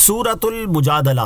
سورۃ المجادلہ،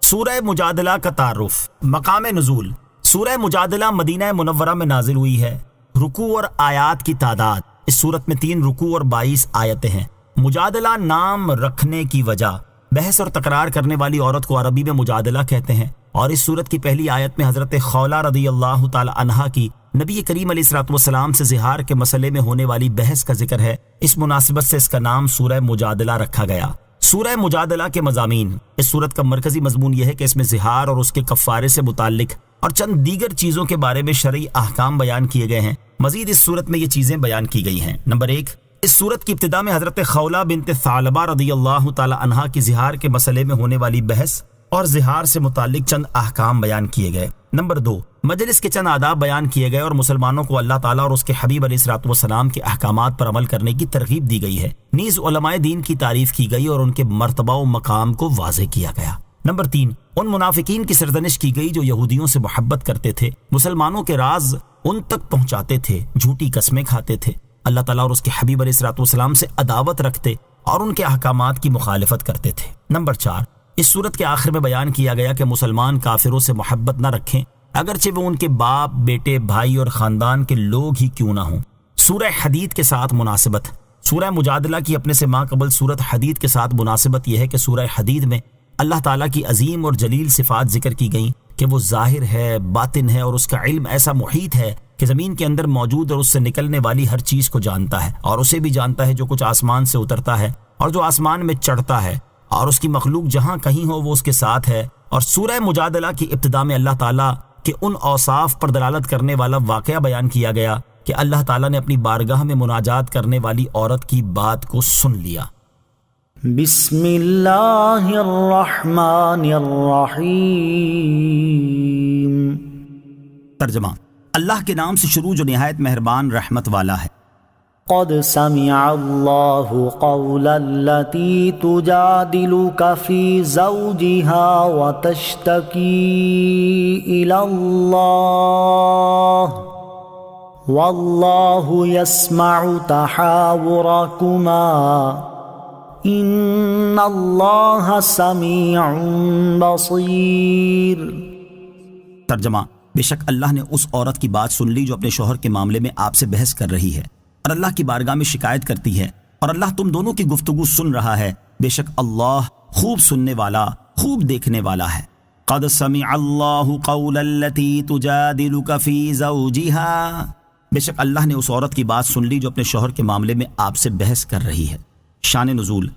سورہ مجادلہ کا تعارف۔ مقام نزول، سورہ مجادلہ مدینہ منورہ میں نازل ہوئی ہے۔ رکوع اور آیات کی تعداد، اس سورت میں 3 رکوع اور 22 آیتیں ہیں۔ مجادلہ نام رکھنے کی وجہ، بحث اور تکرار کرنے والی عورت کو عربی میں مجادلہ کہتے ہیں، اور اس سورت کی پہلی آیت میں حضرت خولہ رضی اللہ تعالی عنہا کی نبی کریم علیہ الصلوۃ والسلام سے زہار کے مسئلے میں ہونے والی بحث کا ذکر ہے۔ اس مناسبت سے اس کا نام سورہ مجادلہ رکھا گیا۔ سورہ مجادلہ کے مضامین، اس سورت کا مرکزی مضمون یہ ہے کہ اس میں زہار اور اس کے کفارے سے متعلق اور چند دیگر چیزوں کے بارے میں شرعی احکام بیان کیے گئے ہیں۔ مزید اس سورت میں یہ چیزیں بیان کی گئی ہیں۔ نمبر 1، اس سورت کی ابتدا میں حضرت خولہ بنت ثعلبہ رضی اللہ تعالی عنہا کی زہار کے مسئلے میں ہونے والی بحث اور زہار سے متعلق چند احکام بیان کیے گئے۔ نمبر 2، مجلس کے چند آداب بیان کیے گئے اور مسلمانوں کو اللہ تعالیٰ اور اس کے حبیب علیہ الصلوۃ والسلام کے احکامات پر عمل کرنے کی ترغیب دی گئی ہے۔ نیز علماء دین کی تعریف کی گئی اور ان کے مرتبہ و مقام کو واضح کیا گیا۔ نمبر 3، ان منافقین کی سرزنش کی گئی جو یہودیوں سے محبت کرتے تھے، مسلمانوں کے راز ان تک پہنچاتے تھے، جھوٹی قسمیں کھاتے تھے، اللہ تعالیٰ اور اس کے حبیب علیہ الصلوۃ والسلام سے عداوت رکھتے اور ان کے احکامات کی مخالفت کرتے تھے۔ نمبر 4، اس سورت کے آخر میں بیان کیا گیا کہ مسلمان کافروں سے محبت نہ رکھیں، اگرچہ وہ ان کے باپ، بیٹے، بھائی اور خاندان کے لوگ ہی کیوں نہ ہوں۔ سورہ حدید کے ساتھ مناسبت، سورہ مجادلہ کی اپنے سے ماں قبل سورت حدید کے ساتھ مناسبت یہ ہے کہ سورہ حدید میں اللہ تعالیٰ کی عظیم اور جلیل صفات ذکر کی گئیں کہ وہ ظاہر ہے، باطن ہے، اور اس کا علم ایسا محیط ہے کہ زمین کے اندر موجود اور اس سے نکلنے والی ہر چیز کو جانتا ہے، اور اسے بھی جانتا ہے جو کچھ آسمان سے اترتا ہے اور جو آسمان میں چڑھتا ہے، اور اس کی مخلوق جہاں کہیں ہو وہ اس کے ساتھ ہے۔ اور سورہ مجادلہ کی ابتدا میں اللہ تعالیٰ کہ ان اوصاف پر دلالت کرنے والا واقعہ بیان کیا گیا کہ اللہ تعالیٰ نے اپنی بارگاہ میں مناجات کرنے والی عورت کی بات کو سن لیا۔ بسم اللہ الرحمن الرحیم۔ ترجمہ، اللہ کے نام سے شروع جو نہایت مہربان رحمت والا ہے۔ قد سمع اللہ قول التي تجادلك في زوجها وتشتكي إلى الله والله يسمع تحاوركما إن الله سميع بصير۔ ترجمہ، بے شک اللہ نے اس عورت کی بات سن لی جو اپنے شوہر کے معاملے میں آپ سے بحث کر رہی ہے اور اللہ کی بارگاہ میں شکایت کرتی ہے، اور اللہ تم دونوں کی گفتگو سن رہا ہے۔ بے شک اللہ خوب سننے والا، خوب دیکھنے والا ہے۔ قد سمع اللہ قول التي تجادلك في زوجها، بے شک اللہ نے اس عورت کی بات سن لی جو اپنے شوہر کے معاملے میں آپ سے بحث کر رہی ہے۔ شان نزول،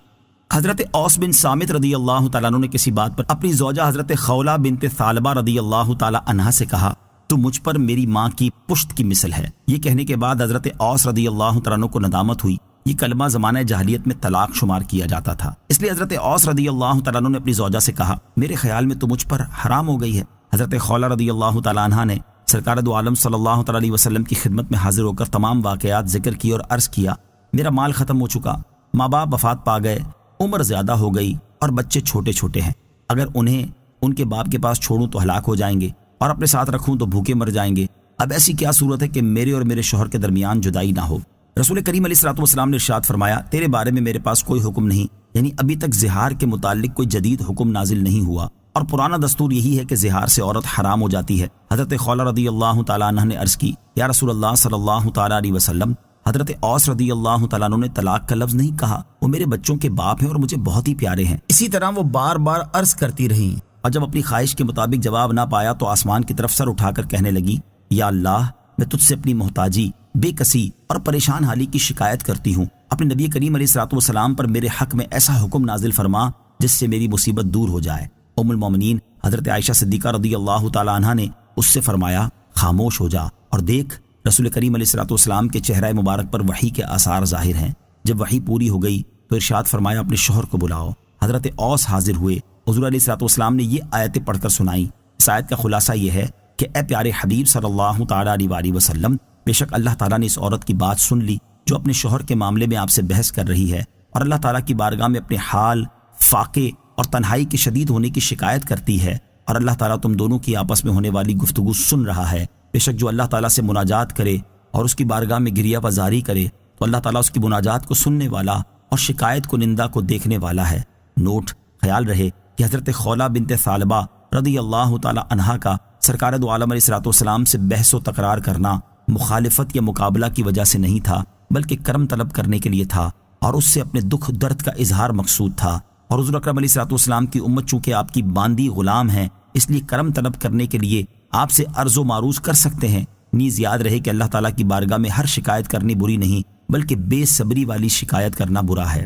حضرت اوس بن صامت رضی اللہ تعالیٰ عنہ نے کسی بات پر اپنی زوجہ حضرت خولہ بنت ثعلبہ رضی اللہ تعالیٰ عنہا سے کہا، تو مجھ پر میری ماں کی پشت کی مثل ہے۔ یہ کہنے کے بعد حضرت اوس رضی اللہ تعالیٰ عنہ کو ندامت ہوئی۔ یہ کلمہ زمانہ جاہلیت میں طلاق شمار کیا جاتا تھا، اس لیے حضرت اوس رضی اللہ تعالیٰ عنہ نے اپنی زوجہ سے کہا، میرے خیال میں تو مجھ پر حرام ہو گئی ہے۔ حضرت خولہ رضی اللہ تعالیٰ عنہ نے سرکار دو عالم صلی اللہ تعالیٰ علیہ وسلم کی خدمت میں حاضر ہو کر تمام واقعات ذکر کی اور عرض کیا، میرا مال ختم ہو چکا، ماں باپ وفات پا گئے، عمر زیادہ ہو گئی اور بچے چھوٹے چھوٹے ہیں، اگر انہیں ان کے باپ کے پاس چھوڑوں تو ہلاک ہو جائیں گے، اور اپنے ساتھ رکھوں تو بھوکے مر جائیں گے۔ اب ایسی کیا صورت ہے کہ میرے اور میرے شوہر کے درمیان جدائی نہ ہو؟ رسول کریم علیہ الصلوۃ والسلام نے ارشاد فرمایا، تیرے بارے میں میرے پاس کوئی حکم نہیں، یعنی ابھی تک زہار کے متعلق کوئی جدید حکم نازل نہیں ہوا، اور پرانا دستور یہی ہے کہ زہار سے عورت حرام ہو جاتی ہے۔ حضرت خولہ رضی اللہ تعالیٰ عنہ نے عرض کی، یا رسول اللہ صلی اللہ تعالیٰ علیہ وسلم، حضرت اوس رضی اللہ تعالیٰ عنہ نے طلاق کا لفظ نہیں کہا، وہ میرے بچوں کے باپ ہیں اور مجھے بہت ہی پیارے ہیں۔ اسی طرح وہ بار بار عرض کرتی رہیں، اور جب اپنی خواہش کے مطابق جواب نہ پایا تو آسمان کی طرف سر اٹھا کر کہنے لگی، یا اللہ، میں تجھ سے اپنی محتاجی، بے کسی اور پریشان حالی کی شکایت کرتی ہوں، اپنے نبی کریم علیہ الصلوۃ والسلام پر میرے حق میں ایسا حکم نازل فرما جس سے میری مصیبت دور ہو جائے۔ ام المومنین حضرت عائشہ صدیقہ رضی اللہ تعالیٰ عنہا نے اس سے فرمایا، خاموش ہو جا اور دیکھ، رسول کریم علیہ الصلوۃ والسلام کے چہرہ مبارک پر وحی کے آثار ظاہر ہیں۔ جب وحی پوری ہو گئی تو ارشاد فرمایا، اپنے شوہر کو بلاؤ۔ حضرت اوس حاضر ہوئے، حضور علیہ الصلوۃ والسلام نے یہ آیتیں پڑھ کر سنائیں۔ اس آیت کا خلاصہ یہ ہے کہ اے پیارے حبیب صلی اللہ تعالیٰ علیہ وسلم، بے شک اللہ تعالیٰ نے اس عورت کی بات سن لی جو اپنے شوہر کے معاملے میں آپ سے بحث کر رہی ہے، اور اللہ تعالیٰ کی بارگاہ میں اپنے حال، فاقے اور تنہائی کے شدید ہونے کی شکایت کرتی ہے، اور اللہ تعالیٰ تم دونوں کی آپس میں ہونے والی گفتگو سن رہا ہے۔ بے شک جو اللہ تعالیٰ سے مناجات کرے اور اس کی بارگاہ میں گریہ بازاری کرے تو اللہ تعالیٰ اس کی مناجات کو سننے والا اور شکایت کو، نندا کو دیکھنے والا ہے۔ نوٹ: خیال رہے کہ حضرت خولہ بنت ثعلبہ رضی اللہ تعالی عنہا کا سرکار دو عالم علیہ الصلوۃ والسلام سے بحث و تکرار کرنا مخالفت یا مقابلہ کی وجہ سے نہیں تھا، بلکہ کرم طلب کرنے کے لیے تھا، اور اس سے اپنے دکھ درد کا اظہار مقصود تھا۔ اور حضور اکرم علیہ الصلوۃ والسلام کی امت چونکہ آپ کی باندی غلام ہیں، اس لیے کرم طلب کرنے کے لیے آپ سے عرض و معروض کر سکتے ہیں۔ نیز یاد رہے کہ اللہ تعالیٰ کی بارگاہ میں ہر شکایت کرنی بری نہیں، بلکہ بے صبری والی شکایت کرنا برا ہے۔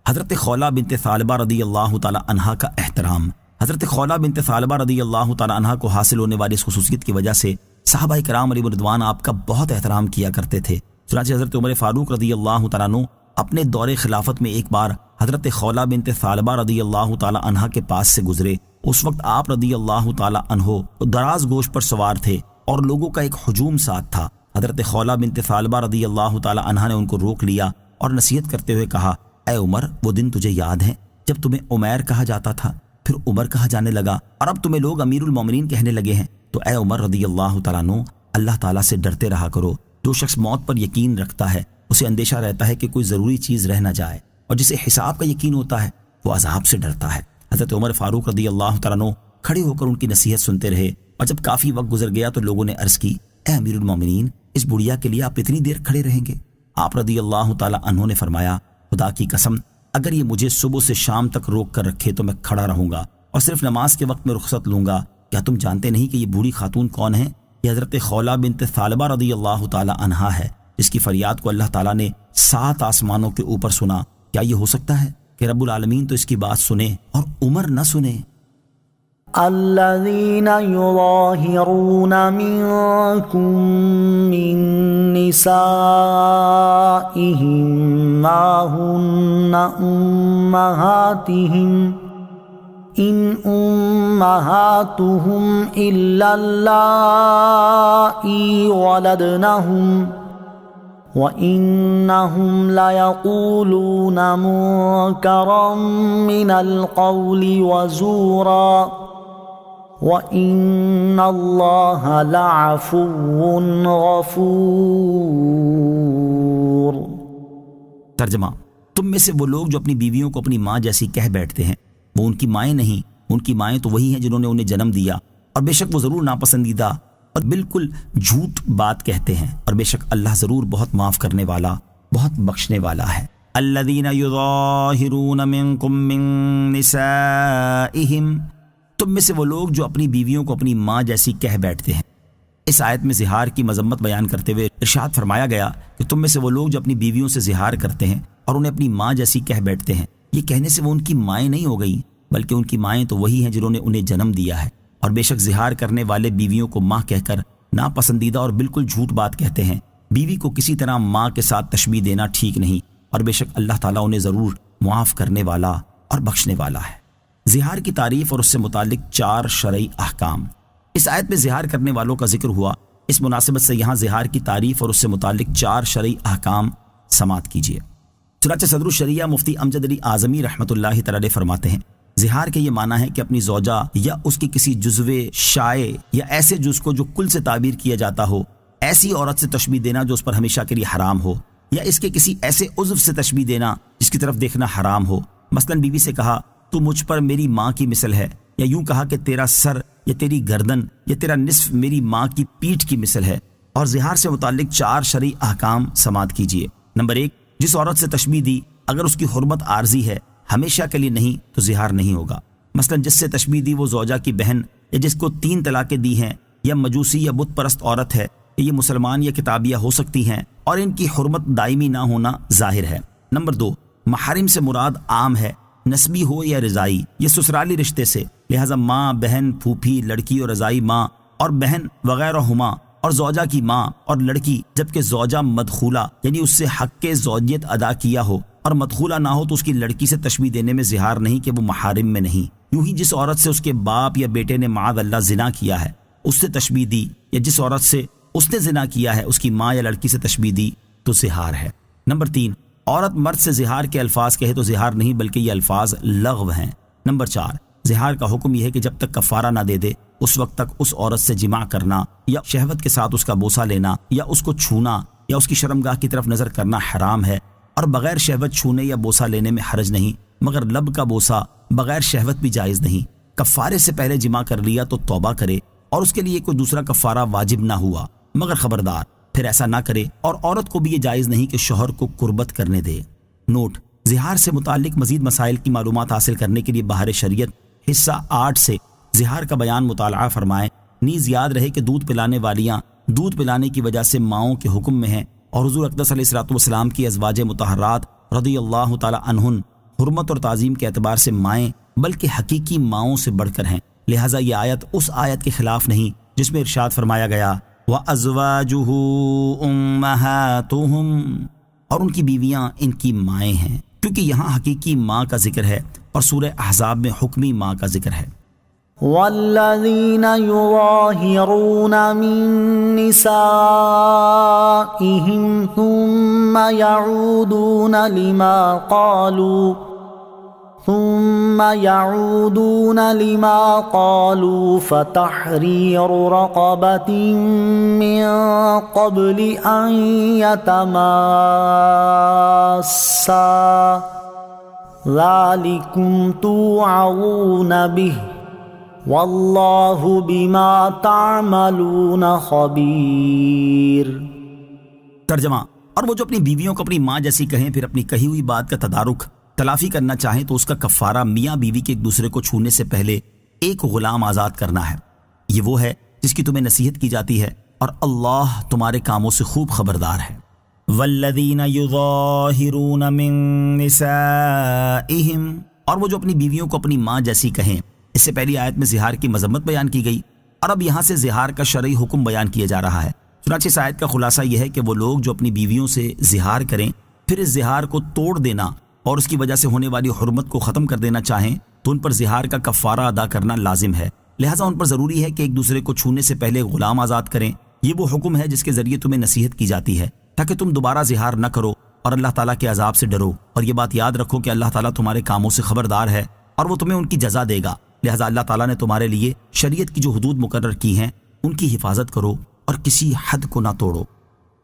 حضرت خولہ بنت ثعلبہ رضی اللہ تعالی عنہا کا احترام۔ حضرت خولہ بنت ثعلبہ رضی اللہ تعالی عنہا کو حاصل ہونے والی اس خصوصیت کی وجہ سے صحابہ کرام علیہ رضوان آپ کا بہت احترام کیا کرتے تھے۔ چنانچہ حضرت عمر فاروق رضی اللہ تعالیٰ عنہ اپنے دور خلافت میں ایک بار حضرت خولہ بنت ثعلبہ رضی اللہ تعالی عنہا کے پاس سے گزرے۔ اس وقت آپ رضی اللہ تعالی عنہ دراز گوش پر سوار تھے اور لوگوں کا ایک ہجوم ساتھ تھا۔ حضرت خولہ بنت ثعلبہ رضی اللہ تعالی عنہا نے ان کو روک لیا اور نصیحت کرتے ہوئے کہا، اے عمر، وہ دن تجھے یاد ہے جب تمہیں عمیر کہا جاتا تھا، پھر عمر کہا جانے لگا، اور اب تمہیں لوگ امیر المومنین کہنے لگے ہیں؟ تو اے عمر رضی اللہ تعالیٰ عنہ، اللہ تعالیٰ سے ڈرتے رہا کرو۔ جو شخص موت پر یقین رکھتا ہے اسے اندیشہ رہتا ہے کہ کوئی ضروری چیز رہ نہ جائے، اور جسے حساب کا یقین ہوتا ہے وہ عذاب سے ڈرتا ہے۔ حضرت عمر فاروق رضی اللہ تعالیٰ عنہ کھڑے ہو کر ان کی نصیحت سنتے رہے، اور جب کافی وقت گزر گیا تو لوگوں نے عرض کی، اے امیر المومنین، اس بڑھیا کے لیے آپ اتنی دیر کھڑے رہیں گے؟ آپ رضی اللہ تعالیٰ عنہ نے فرمایا، خدا کی قسم، اگر یہ مجھے صبح سے شام تک روک کر رکھے تو میں کھڑا رہوں گا اور صرف نماز کے وقت میں رخصت لوں گا۔ کیا تم جانتے نہیں کہ یہ بوڑھی خاتون کون ہے؟ یہ حضرت خولہ بنت ثعلبہ رضی اللہ تعالی عنہا ہے، جس کی فریاد کو اللہ تعالیٰ نے 7 آسمانوں کے اوپر سنا۔ کیا یہ ہو سکتا ہے کہ رب العالمین تو اس کی بات سنے اور عمر نہ سنے؟ الذين يظاهرون منكم من نسائهم ما هن أمهاتهم إن أمهاتهم إلا اللائي ولدنهم وَإِنَّهُمْ لَيَقُولُونَ مُنكَرًا مِنَ الْقَوْلِ وَزُورًا وَإِنَّ اللَّهَ لَعَفُوٌّ غَفُورٌ۔ ترجمہ: تم میں سے وہ لوگ جو اپنی بیویوں کو اپنی ماں جیسی کہہ بیٹھتے ہیں، وہ ان کی مائیں نہیں، ان کی مائیں تو وہی ہیں جنہوں نے انہیں جنم دیا، اور بے شک وہ ضرور ناپسندیدہ اور بالکل جھوٹ بات کہتے ہیں، اور بے شک اللہ ضرور بہت معاف کرنے والا، بہت بخشنے والا ہے۔ الذین یظاہرون منکم من نسائہم، تم میں سے وہ لوگ جو اپنی بیویوں کو اپنی ماں جیسی کہہ بیٹھتے ہیں۔ اس آیت میں زہار کی مذمت بیان کرتے ہوئے ارشاد فرمایا گیا کہ تم میں سے وہ لوگ جو اپنی بیویوں سے زہار کرتے ہیں اور انہیں اپنی ماں جیسی کہہ بیٹھتے ہیں، یہ کہنے سے وہ ان کی مائیں نہیں ہو گئی، بلکہ ان کی مائیں تو وہی ہیں جنہوں نے انہیں جنم دیا ہے، اور بے شک زہار کرنے والے بیویوں کو ماں کہہ کر ناپسندیدہ اور بالکل جھوٹ بات کہتے ہیں۔ بیوی کو کسی طرح ماں کے ساتھ تشبیہ دینا ٹھیک نہیں، اور بے شک اللہ تعالیٰ انہیں ضرور معاف کرنے والا اور بخشنے والا ہے۔ زہار کی تعریف اور اس سے متعلق 4 شرعی احکام۔ اس آیت میں زہار کرنے والوں کا ذکر ہوا، اس مناسبت سے یہاں زہار کی تعریف اور اس سے متعلق 4 شرعی احکام سماعت کیجیے۔ چنانچہ صدر الشریعہ مفتی امجد علی اعظمی رحمۃ اللہ تعالی فرماتے ہیں، زہار کے یہ معنی ہے کہ اپنی زوجہ یا اس کی کسی جزو شائع یا ایسے جز کو جو کل سے تعبیر کیا جاتا ہو، ایسی عورت سے تشبیہ دینا جو اس پر ہمیشہ کے لیے حرام ہو، یا اس کے کسی ایسے عضو سے تشبیہ دینا جس کی طرف دیکھنا حرام ہو۔ مثلا بیوی سے کہا، تو مجھ پر میری ماں کی مثل ہے، یا یوں کہا کہ تیرا سر یا تیری گردن یا تیرا نصف میری ماں کی پیٹھ کی مثل ہے۔ اور زہار سے متعلق 4 شرعی احکام سماعت کیجیے۔ نمبر 1، جس عورت سے تشبیہ دی اگر اس کی حرمت عارضی ہے، ہمیشہ کے لیے نہیں، تو زہار نہیں ہوگا۔ مثلا جس سے تشبیہ دی وہ زوجہ کی بہن، یا جس کو 3 طلاقیں دی ہیں، یا مجوسی یا بت پرست عورت ہے، یہ مسلمان یا کتابیہ ہو سکتی ہیں، اور ان کی حرمت دائمی نہ ہونا ظاہر ہے۔ نمبر 2، محارم سے مراد عام ہے، نسبی ہو یا رضائی، یہ سسرالی رشتے سے، لہذا ماں، بہن، پھوپھی، لڑکی اور رضائی ماں اور بہن وغیرہ ہما، اور زوجہ کی ماں اور لڑکی، جبکہ زوجہ مدخولہ یعنی اس سے حق کے زوجیت ادا کیا ہو اور مدخولہ نہ ہو تو اس کی لڑکی سے تشبیہ دینے میں زہار نہیں کہ وہ محارم میں نہیں۔ یوں ہی جس عورت سے اس کے باپ یا بیٹے نے معاذ اللہ زنا کیا ہے اس سے تشبیہ دی، یا جس عورت سے اس نے زنا کیا ہے اس کی ماں یا لڑکی سے تشبیہ دی تو زہار ہے۔ نمبر 3، عورت مرد سے زہار کے الفاظ کہے تو زہار نہیں بلکہ یہ الفاظ لغو ہیں۔ نمبر 4، زہار کا حکم یہ ہے کہ جب تک کفارہ نہ دے دے اس وقت تک اس عورت سے جماع کرنا یا شہوت کے ساتھ اس کا بوسہ لینا یا اس کو چھونا یا اس کی شرمگاہ کی طرف نظر کرنا حرام ہے، اور بغیر شہوت چھونے یا بوسہ لینے میں حرج نہیں، مگر لب کا بوسہ بغیر شہوت بھی جائز نہیں۔ کفارے سے پہلے جماع کر لیا تو توبہ کرے اور اس کے لیے کوئی دوسرا کفارہ واجب نہ ہوا، مگر خبردار پھر ایسا نہ کرے۔ اور عورت کو بھی یہ جائز نہیں کہ شوہر کو قربت کرنے دے۔ نوٹ: زہار سے متعلق مزید مسائل کی معلومات حاصل کرنے کے لیے بہار شریعت حصہ 8 سے زہار کا بیان مطالعہ فرمائیں۔ نیز یاد رہے کہ دودھ پلانے والیاں دودھ پلانے کی وجہ سے ماؤں کے حکم میں ہیں، اور حضور اقدس علیہ الصلوۃ والسلام کی ازواج مطہرات رضی اللہ تعالی عنہن حرمت اور تعظیم کے اعتبار سے مائیں بلکہ حقیقی ماؤں سے بڑھ کر ہیں، لہٰذا یہ آیت اس آیت کے خلاف نہیں جس میں ارشاد فرمایا گیا وَأَزْوَاجُهُ أُمَّهَاتُهُمْ، اور ان کی بیویاں ان کی مائیں ہیں، کیونکہ یہاں حقیقی ماں کا ذکر ہے اور سورہ احزاب میں حکمی ماں کا ذکر ہے۔ والذین یظاہرون من نسائهم ثم يعودون لما قالوا فتحرير رقبة من قبل أن يتماسا ذلكم توعظون به واللہ بما تعملون خبیر۔ ترجمہ: اور وہ جو اپنی بیویوں کو اپنی ماں جیسی کہیں پھر اپنی کہی ہوئی بات کا تدارک تلافی کرنا چاہیں تو اس کا کفارہ میاں بیوی کے ایک دوسرے کو چھونے سے پہلے ایک غلام آزاد کرنا ہے۔ یہ وہ ہے جس کی تمہیں نصیحت کی جاتی ہے اور اللہ تمہارے کاموں سے خوب خبردار ہے۔ والذین یظاہرون من نسائہم، اور وہ جو اپنی بیویوں کو اپنی ماں جیسی کہیں۔ اس سے پہلی آیت میں زہار کی مذمت بیان کی گئی اور اب یہاں سے زہار کا شرعی حکم بیان کیا جا رہا ہے۔ چنانچہ اس آیت کا خلاصہ یہ ہے کہ وہ لوگ جو اپنی بیویوں سے زہار کریں پھر اس زہار کو توڑ دینا اور اس کی وجہ سے ہونے والی حرمت کو ختم کر دینا چاہیں تو ان پر زہار کا کفارہ ادا کرنا لازم ہے، لہٰذا ان پر ضروری ہے کہ ایک دوسرے کو چھونے سے پہلے غلام آزاد کریں۔ یہ وہ حکم ہے جس کے ذریعے تمہیں نصیحت کی جاتی ہے تاکہ تم دوبارہ زہار نہ کرو اور اللہ تعالیٰ کے عذاب سے ڈرو، اور یہ بات یاد رکھو کہ اللہ تعالیٰ تمہارے کاموں سے خبردار ہے اور وہ تمہیں ان کی جزا دے گا، لہٰذا اللہ تعالیٰ نے تمہارے لیے شریعت کی جو حدود مقرر کی ہیں ان کی حفاظت کرو اور کسی حد کو نہ توڑو۔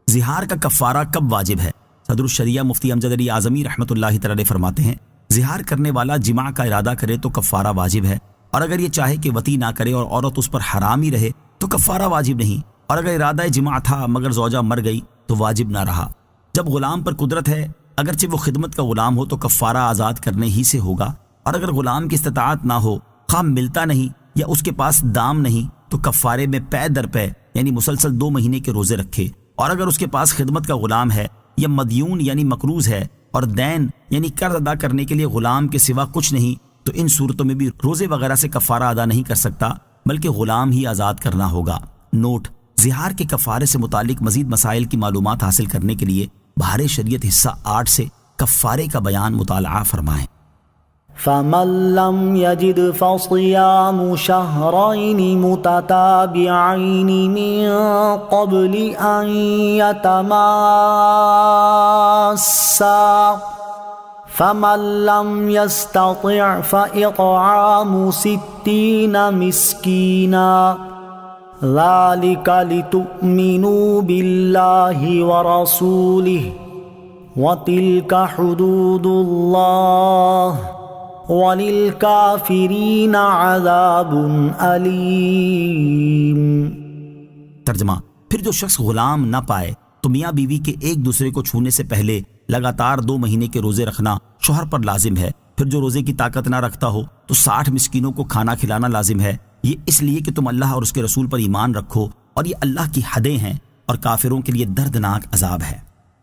زہار کا کفارہ کب واجب ہے؟ صدر الشریعہ مفتی امجد علی اعظمی رحمۃ اللہ تعالی فرماتے ہیں زہار کرنے والا جماع کا ارادہ کرے تو کفارہ واجب ہے، اور اگر یہ چاہے کہ وطی نہ کرے اور عورت اس پر حرام ہی رہے تو کفارہ واجب نہیں، اور اگر ارادہ جماع تھا مگر زوجہ مر گئی تو واجب نہ رہا۔ جب غلام پر قدرت ہے اگرچہ وہ خدمت کا غلام ہو تو کفارہ آزاد کرنے ہی سے ہوگا، اور اگر غلام کی استطاعت نہ ہو، خواہ ملتا نہیں یا اس کے پاس دام نہیں، تو کفارے میں پے در پے یعنی مسلسل 2 مہینے کے روزے رکھے، اور اگر اس کے پاس خدمت کا غلام ہے یا مدیون یعنی مقروض ہے اور دین یعنی قرض ادا کرنے کے لیے غلام کے سوا کچھ نہیں، تو ان صورتوں میں بھی روزے وغیرہ سے کفارہ ادا نہیں کر سکتا بلکہ غلام ہی آزاد کرنا ہوگا۔ نوٹ: زہار کے کفارے سے متعلق مزید مسائل کی معلومات حاصل کرنے کے لیے بہار شریعت حصہ 8 سے کفارے کا بیان مطالعہ فرمائیں۔ فمن لم يجد فصيام شهرين متتابعين من قبل أن يتماسا فمن لم يستطع فإطعام 60 مسكينا ذلك لتؤمنوا بالله ورسوله وتلك حدود الله وَلِلْكَافِرِينَ عَذَابٌ أَلِيمٌ۔ ترجمہ: پھر جو شخص غلام نہ پائے تو میاں بیوی کے ایک دوسرے کو چھونے سے پہلے لگاتار 2 مہینے کے روزے رکھنا شوہر پر لازم ہے۔ پھر جو روزے کی طاقت نہ رکھتا ہو تو 60 مسکینوں کو کھانا کھلانا لازم ہے، یہ اس لیے کہ تم اللہ اور اس کے رسول پر ایمان رکھو، اور یہ اللہ کی حدیں ہیں اور کافروں کے لیے دردناک عذاب ہے۔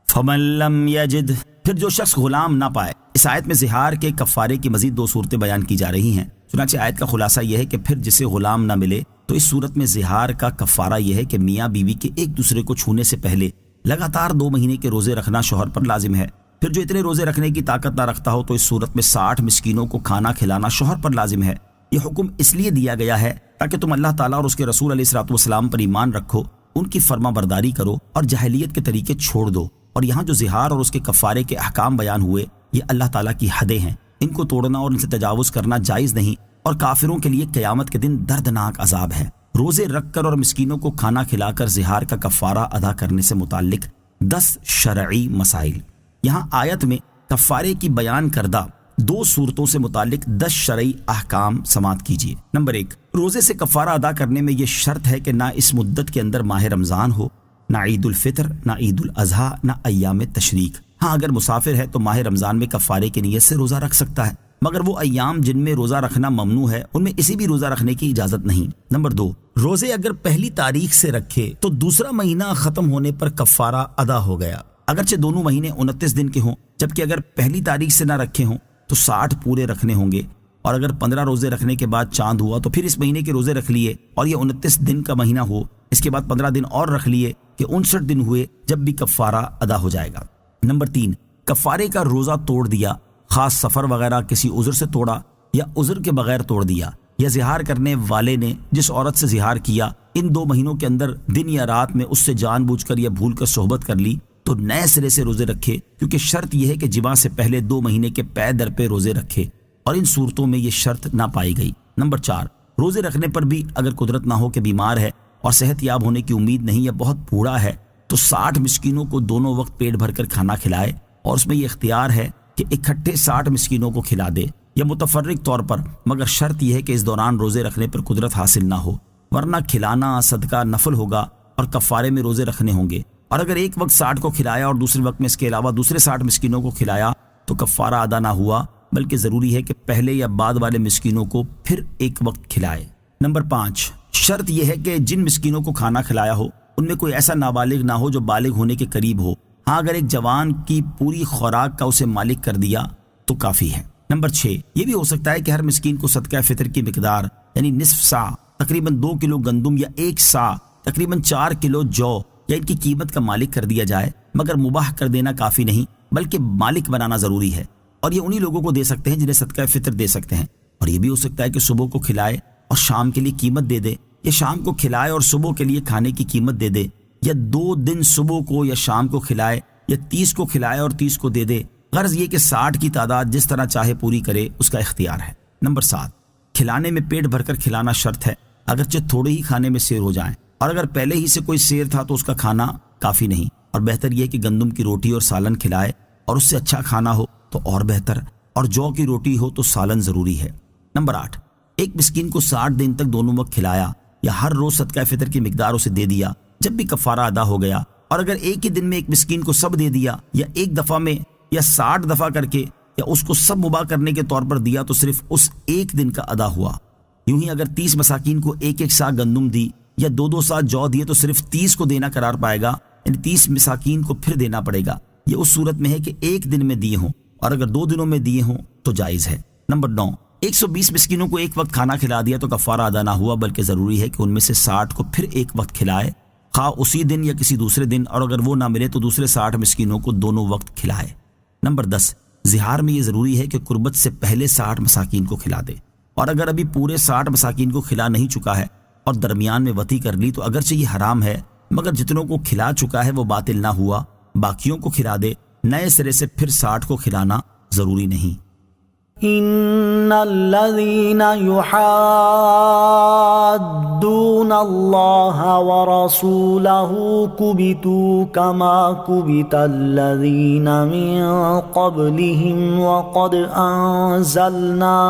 فمن لم یجد، پھر جو شخص غلام نہ پائے۔ اس آیت میں زہار کے کفارے کی مزید 2 صورتیں بیان کی جا رہی ہیں، چنانچہ آیت کا خلاصہ یہ ہے کہ پھر جسے غلام نہ ملے تو اس صورت میں زہار کا کفارہ یہ ہے کہ میاں بیوی کے ایک دوسرے کو چھونے سے پہلے لگاتار 2 مہینے کے روزے رکھنا شوہر پر لازم ہے۔ پھر جو اتنے روزے رکھنے کی طاقت نہ رکھتا ہو تو اس صورت میں 60 مسکینوں کو کھانا کھلانا شوہر پر لازم ہے۔ یہ حکم اس لیے دیا گیا ہے تاکہ تم اللہ تعالیٰ اور اس کے رسول علیہ الصلوۃ والسلام پر ایمان رکھو، ان کی فرما برداری کرو اور جاہلیت کے طریقے چھوڑ دو۔ اور یہاں جو زہار اور اس کے کفارے کے احکام بیان ہوئے یہ اللہ تعالیٰ کی حدیں ہیں، ان کو توڑنا اور ان سے تجاوز کرنا جائز نہیں، اور کافروں کے لیے قیامت کے دن دردناک عذاب ہے۔ روزے رکھ کر اور مسکینوں کو کھانا کھلا کر زہار کا کفارہ ادا کرنے سے متعلق 10 شرعی مسائل۔ یہاں آیت میں کفارے کی بیان کردہ دو صورتوں سے متعلق 10 شرعی احکام سماعت کیجیے۔ نمبر 1، روزے سے کفارہ ادا کرنے میں یہ شرط ہے کہ نہ اس مدت کے اندر ماہ رمضان ہو، نہ عید الفطر، نہ عید الاضحیٰ، نہ ایام تشریق۔ ہاں اگر مسافر ہے تو ماہ رمضان میں کفارے کی نیت سے روزہ رکھ سکتا ہے، مگر وہ ایام جن میں روزہ رکھنا ممنوع ہے ان میں کسی بھی روزہ رکھنے کی اجازت نہیں۔ نمبر 2، روزے اگر پہلی تاریخ سے رکھے تو دوسرا مہینہ ختم ہونے پر کفارہ ادا ہو گیا، اگرچہ دونوں مہینے 29 دن کے ہوں، جبکہ اگر پہلی تاریخ سے نہ رکھے ہوں تو 60 پورے رکھنے ہوں گے، اور اگر 15 روزے رکھنے کے بعد چاند ہوا تو پھر اس مہینے کے روزے رکھ لیے اور یہ 29 دن کا مہینہ ہو، اس کے بعد 15 دن اور رکھ لیے کہ 59 دن ہوئے، جب بھی کفارہ ادا ہو جائے گا۔ نمبر 3، کفارے کا روزہ توڑ دیا، خاص سفر وغیرہ کسی عذر سے توڑا یا عذر کے بغیر توڑ دیا، یا زہار کرنے والے نے جس عورت سے زہار کیا ان 2 مہینوں کے اندر دن یا رات میں اس سے جان بوجھ کر یا بھول کر صحبت کر لی تو نئے سرے سے روزے رکھے، کیونکہ شرط یہ ہے کہ جماع سے پہلے 2 مہینے کے پے در پہ روزے رکھے، اور ان صورتوں میں یہ شرط نہ پائی گئی۔ نمبر 4، روزے رکھنے پر بھی اگر قدرت نہ ہو کہ بیمار ہے اور صحت یاب ہونے کی امید نہیں یا بہت بوڑھا ہے تو 60 مسکینوں کو دونوں وقت پیٹ بھر کر کھانا کھلائے، اور اس میں یہ اختیار ہے کہ اکٹھے 60 مسکینوں کو کھلا دے یا متفرق طور پر، مگر شرط یہ ہے کہ اس دوران روزے رکھنے پر قدرت حاصل نہ ہو، ورنہ کھلانا صدقہ نفل ہوگا اور کفارے میں روزے رکھنے ہوں گے۔ اور اگر ایک وقت 60 کو کھلایا اور دوسرے وقت میں اس کے علاوہ دوسرے 60 مسکینوں کو کھلایا تو کفارہ ادا نہ ہوا، بلکہ ضروری ہے کہ پہلے یا بعد والے مسکینوں کو پھر ایک وقت کھلائے۔ نمبر 5، شرط یہ ہے کہ جن مسکینوں کو کھانا کھلایا ہو ان میں کوئی ایسا نابالغ نہ ہو جو بالغ ہونے کے قریب ہو۔ ہاں اگر ایک جوان کی پوری خوراک کا اسے مالک کر دیا تو کافی ہے۔ نمبر 6، یہ بھی ہو سکتا ہے کہ ہر مسکین کو صدقہ فطر کی مقدار یعنی نصف سا تقریباً 2 کلو گندم یا 1 سا تقریباً 4 کلو جو یا ان کی قیمت کا مالک کر دیا جائے، مگر مباح کر دینا کافی نہیں بلکہ مالک بنانا ضروری ہے، اور یہ انہی لوگوں کو دے سکتے ہیں جنہیں صدقہ فطر دے سکتے ہیں۔ اور یہ بھی ہو سکتا ہے کہ صبح کو کھلائے اور شام کے لیے قیمت دے دے، یا شام کو کھلائے اور صبح کے لیے کھانے کی قیمت دے دے، یا 2 دن صبح کو یا شام کو کھلائے یا 30 کو کھلائے اور 30 کو دے دے، غرض یہ کہ 60 کی تعداد جس طرح چاہے پوری کرے، اس کا اختیار ہے۔ نمبر 7، کھلانے میں پیٹ بھر کر کھلانا شرط ہے، اگرچہ تھوڑے ہی کھانے میں سیر ہو جائیں، اور اگر پہلے ہی سے کوئی سیر تھا تو اس کا کھانا کافی نہیں، اور بہتر یہ کہ گندم کی روٹی اور سالن کھلائے، اور اس سے اچھا کھانا ہو تو اور بہتر، اور جو کی روٹی ہو تو سالن ضروری ہے۔ نمبر 8، ایک مسکین کو 60 دن تک دونوں وقت کھلایا یا ہر روز صدقہ فطر کی مقدار اسے دے دیا جب بھی کفارہ ادا ہو گیا، اور اگر ایک ہی دن میں ایک مسکین کو سب دے دیا یا ایک دفعہ میں یا 60 دفعہ کر کے یا اس کو سب مباح کرنے کے طور پر دیا تو صرف اس ایک دن کا ادا ہوا۔ یوں ہی اگر 30 مساکین کو 1 سا گندم دی یا 2 سا جو دیے تو صرف 30 کو دینا قرار پائے گا، یعنی 30 مساکین کو پھر دینا پڑے گا۔ یہ اس صورت میں ہے کہ ایک دن میں دیے ہوں، اور اگر 2 دنوں میں دیے ہوں تو جائز ہے۔ نمبر 9، 120 مسکینوں کو ایک وقت کھانا کھلا دیا تو کفارہ ادا نہ ہوا، بلکہ ضروری ہے کہ ان میں سے 60 کو پھر ایک وقت کھلائے، خواہ اسی دن یا کسی دوسرے دن، اور اگر وہ نہ ملے تو دوسرے 60 مسکینوں کو دونوں وقت کھلائے۔ نمبر 10، زہار میں یہ ضروری ہے کہ قربت سے پہلے 60 مساکین کو کھلا دے، اور اگر ابھی پورے 60 مساکین کو کھلا نہیں چکا ہے اور درمیان میں وطی کر لی تو اگرچہ یہ حرام ہے، مگر جتنوں کو کھلا چکا ہے وہ باطل نہ ہوا، باقیوں کو کھلا دے، نئے سرے سے پھر 60 کو کھلانا ضروری نہیں۔ ان الذين يحادون الله ورسوله كبتوا كما كبت الذين من قبلهم وقد انزلنا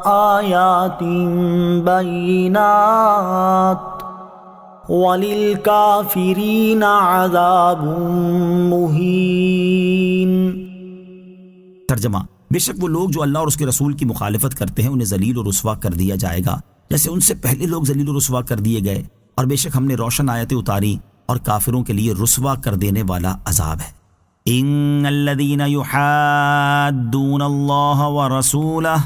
آيات بينات وللكافرين عذاب مهين۔ ترجمہ، بے شک وہ لوگ جو اللہ اور اس کے رسول کی مخالفت کرتے ہیں انہیں ذلیل و رسوا کر دیا جائے گا جیسے ان سے پہلے لوگ ذلیل و رسوا کر دیے گئے، اور بے شک ہم نے روشن آیتیں اتاری اور کافروں کے لیے رسوا کر دینے والا عذاب ہے۔ ان الذین یحادون اللہ ورسولہ،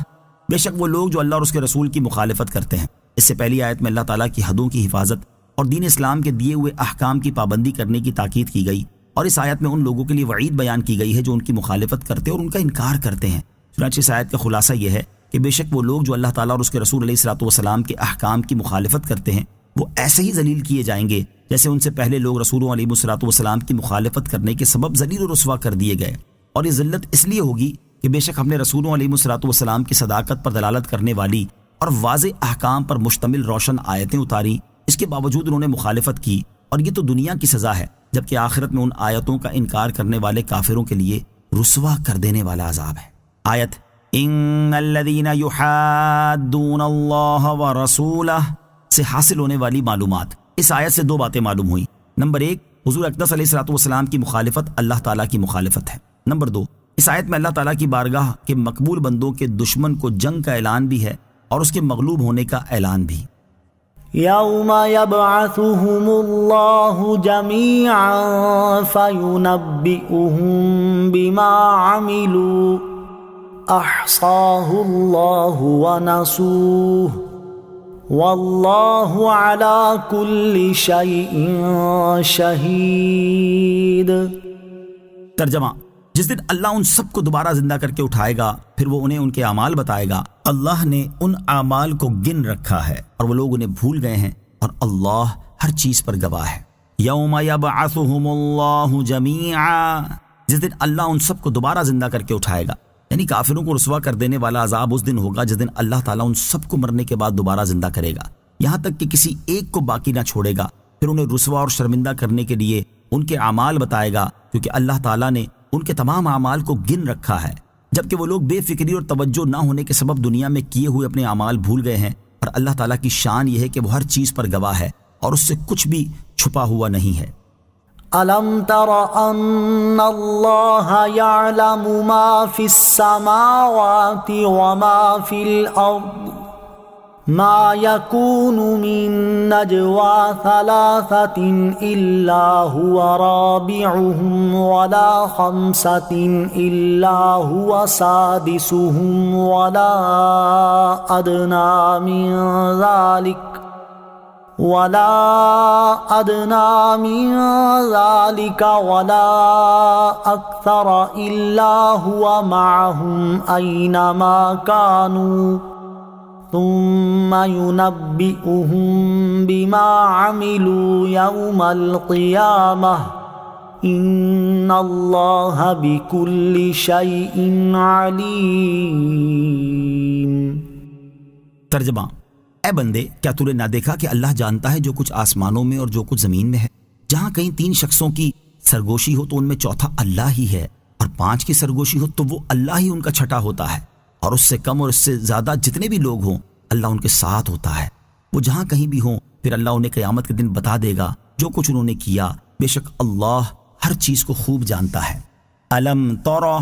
بے شک وہ لوگ جو اللہ اور اس کے رسول کی مخالفت کرتے ہیں۔ اس سے پہلی آیت میں اللہ تعالیٰ کی حدوں کی حفاظت اور دین اسلام کے دیے ہوئے احکام کی پابندی کرنے کی تاکید کی گئی، اور اس آیت میں ان لوگوں کے لیے وعید بیان کی گئی ہے جو ان کی مخالفت کرتے اور ان کا انکار کرتے ہیں۔ چنانچہ اس آیت کا خلاصہ یہ ہے کہ بے شک وہ لوگ جو اللہ تعالیٰ اور اس کے رسول علیہ الصلوۃ والسلام کے احکام کی مخالفت کرتے ہیں وہ ایسے ہی ذلیل کیے جائیں گے جیسے ان سے پہلے لوگ رسولوں علیہ الصلوۃ والسلام کی مخالفت کرنے کے سبب ذلیل و رسوا کر دیے گئے، اور یہ ذلت اس لیے ہوگی کہ بے شک ہم نے رسولوں علیہ الصلوۃ والسلام کی صداقت پر دلالت کرنے والی اور واضح احکام پر مشتمل روشن آیتیں اتاری، اس کے باوجود انہوں نے مخالفت کی، اور یہ تو دنیا کی سزا ہے، جبکہ آخرت میں ان آیتوں کا انکار کرنے والے کافروں کے لیے رسوا کر دینے والا عذاب ہے۔ آیت ان الذین یحادون اللہ ورسولہ سے حاصل ہونے والی معلومات۔ اس آیت سے دو باتیں معلوم ہوئی۔ نمبر ایک، حضور اقدس علیہ الصلوۃ والسلام کی مخالفت اللہ تعالیٰ کی مخالفت ہے۔ نمبر دو، اس آیت میں اللہ تعالیٰ کی بارگاہ کے مقبول بندوں کے دشمن کو جنگ کا اعلان بھی ہے اور اس کے مغلوب ہونے کا اعلان بھی۔ یوم یبعثهم اللہ جمیعا فینبئهم بما عملوا احصاہ اللہ ونسوہ واللہ علی کل شیء شہید۔ ترجمہ، جس دن اللہ ان سب کو دوبارہ زندہ کر کے اٹھائے گا، پھر وہ انہیں ان کے اعمال بتائے گا۔ اللہ نے ان اعمال کو گن رکھا ہے اور وہ لوگ انہیں بھول گئے ہیں، اور اللہ ہر چیز پر گواہ ہے۔ یوم یبعثهم اللہ جمیعا، جس دن اللہ ان سب کو دوبارہ زندہ کر کے اٹھائے گا، یعنی کافروں کو رسوا کر دینے والا عذاب اس دن ہوگا جس دن اللہ تعالیٰ ان سب کو مرنے کے بعد دوبارہ زندہ کرے گا، یہاں تک کہ کسی ایک کو باقی نہ چھوڑے گا۔ پھر انہیں رسوا اور شرمندہ کرنے کے لیے ان کے اعمال بتائے گا، کیونکہ اللہ تعالیٰ نے ان کے تمام اعمال کو گن رکھا ہے، جبکہ وہ لوگ بے فکری اور توجہ نہ ہونے کے سبب دنیا میں کیے ہوئے اپنے اعمال بھول گئے ہیں۔ اور اللہ تعالیٰ کی شان یہ ہے کہ وہ ہر چیز پر گواہ ہے اور اس سے کچھ بھی چھپا ہوا نہیں ہے۔ أَلَمْ تَرَ أَنَّ اللَّهَ يَعْلَمُ مَا فِي السَّمَاوَاتِ وَمَا فِي الْأَرْضِ مَا يَكُونُ مِن نَّجْوَى ثَلَاثَةٍ إِلَّا هُوَ رَابِعُهُمْ وَلَا خَمْسَةٍ إِلَّا هُوَ سَادِسُهُمْ وَلَا أَدْنَىٰ مِن ذَلِكَ وَلَا أَكْثَرَ إِلَّا هُوَ مَعَهُمْ أَيْنَمَا كَانُوا ثُمَّ يُنَبِّئُهُم بِمَا عَمِلُوا يَوْمَ الْقِيَامَةِ إِنَّ اللَّهَ بِكُلِّ شَيْءٍ عَلِيمٌ۔ ترجمہ، اے بندے، کیا تو نے نہ دیکھا کہ اللہ جانتا ہے جو کچھ آسمانوں میں اور جو کچھ زمین میں ہے؟ جہاں کہیں 3 شخصوں کی سرگوشی ہو تو ان میں چوتھا اللہ ہی ہے، اور 5 کی سرگوشی ہو تو وہ اللہ ہی ان کا چھٹا ہوتا ہے، اور اس سے کم اور اس سے زیادہ جتنے بھی لوگ ہوں اللہ ان کے ساتھ ہوتا ہے۔ وہ جہاں کہیں بھی ہوں پھر اللہ انہیں قیامت کے دن بتا دے گا جو کچھ انہوں نے کیا، بے شک اللہ ہر چیز کو خوب جانتا ہے۔ الم ترى،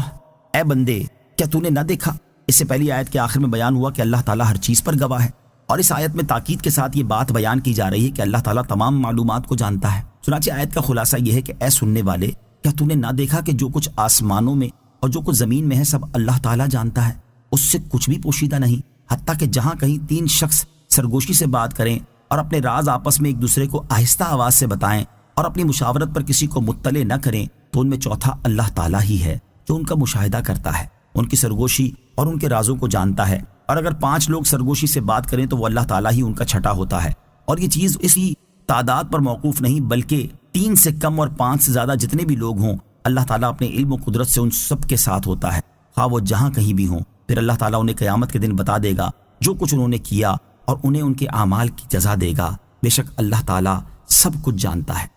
اے بندے کیا تو نے نہ دیکھا؟ اس سے پہلی آیت کے آخر میں بیان ہوا کہ اللہ تعالیٰ ہر چیز پر گواہ ہے، اور اس آیت میں تاکید کے ساتھ یہ بات بیان کی جا رہی ہے کہ اللہ تعالیٰ تمام معلومات کو جانتا ہے۔ چنانچہ آیت کا خلاصہ یہ ہے کہ اے سننے والے، کیا تو نے نہ دیکھا کہ جو کچھ آسمانوں میں اور جو کچھ زمین میں ہے سب اللہ تعالیٰ جانتا ہے، اس سے کچھ بھی پوشیدہ نہیں، حتیٰ کہ جہاں کہیں 3 شخص سرگوشی سے بات کریں اور اپنے راز آپس میں ایک دوسرے کو آہستہ آواز سے بتائیں اور اپنی مشاورت پر کسی کو مطلع نہ کریں، تو ان میں چوتھا اللہ تعالیٰ ہی ہے جو ان کا مشاہدہ کرتا ہے، ان کی سرگوشی اور ان کے رازوں کو جانتا ہے۔ اور اگر 5 لوگ سرگوشی سے بات کریں تو وہ اللہ تعالیٰ ہی ان کا چھٹا ہوتا ہے، اور یہ چیز اسی تعداد پر موقوف نہیں بلکہ 3 سے کم اور 5 سے زیادہ جتنے بھی لوگ ہوں اللہ تعالیٰ اپنے علم و قدرت سے ان سب کے ساتھ ہوتا ہے، خواہ وہ جہاں کہیں بھی ہوں۔ پھر اللہ تعالیٰ انہیں قیامت کے دن بتا دے گا جو کچھ انہوں نے کیا، اور انہیں ان کے اعمال کی جزا دے گا، بے شک اللہ تعالیٰ سب کچھ جانتا ہے۔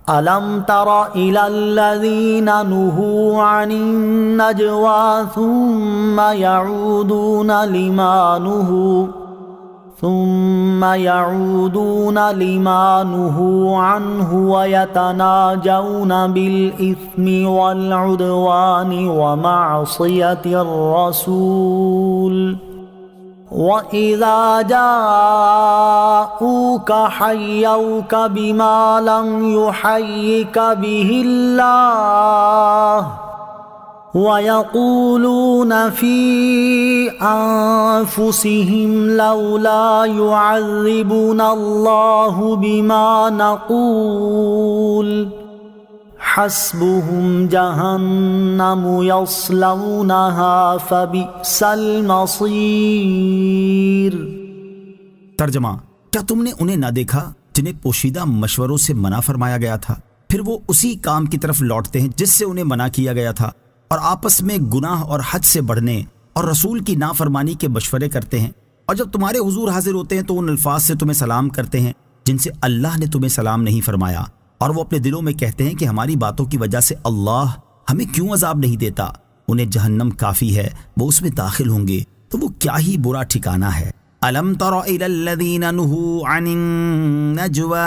أَلَمْ تَرَ إِلَى الَّذِينَ نُهُوا عَنِ النَّجْوَى ثُمَّ يَعُودُونَ لِمَا نُهُوا عَنْهُ وَيَتَنَاجَوْنَ بِالْإِثْمِ وَالْعُدْوَانِ وَمَعْصِيَةِ الرَّسُولِ وَإِذَا جَاءُوكَ حَيَّوْكَ بِمَا لَمْ يُحَيِّكَ بِهِ اللَّهُ وَيَقُولُونَ فِي أَنفُسِهِمْ لَوْلَا يُعَذِّبُنَا اللَّهُ بِمَا نَقُولُ حَسْبُهُمْ جَهَنَّمُ يَصْلَوْنَهَا فَبِئْسَ الْمَصِيرُ۔ ترجمہ، کیا تم نے انہیں نہ دیکھا جنہیں پوشیدہ مشوروں سے منع فرمایا گیا تھا، پھر وہ اسی کام کی طرف لوٹتے ہیں جس سے انہیں منع کیا گیا تھا، اور آپس میں گناہ اور حد سے بڑھنے اور رسول کی نافرمانی کے مشورے کرتے ہیں، اور جب تمہارے حضور حاضر ہوتے ہیں تو ان الفاظ سے تمہیں سلام کرتے ہیں جن سے اللہ نے تمہیں سلام نہیں فرمایا، اور وہ اپنے دلوں میں کہتے ہیں کہ ہماری باتوں کی وجہ سے اللہ ہمیں کیوں عذاب نہیں دیتا، انہیں جہنم کافی ہے، وہ اس میں داخل ہوں گے تو وہ کیا ہی برا ٹھکانہ ہے۔ الم تر الی الذین نہوا عن النجوی،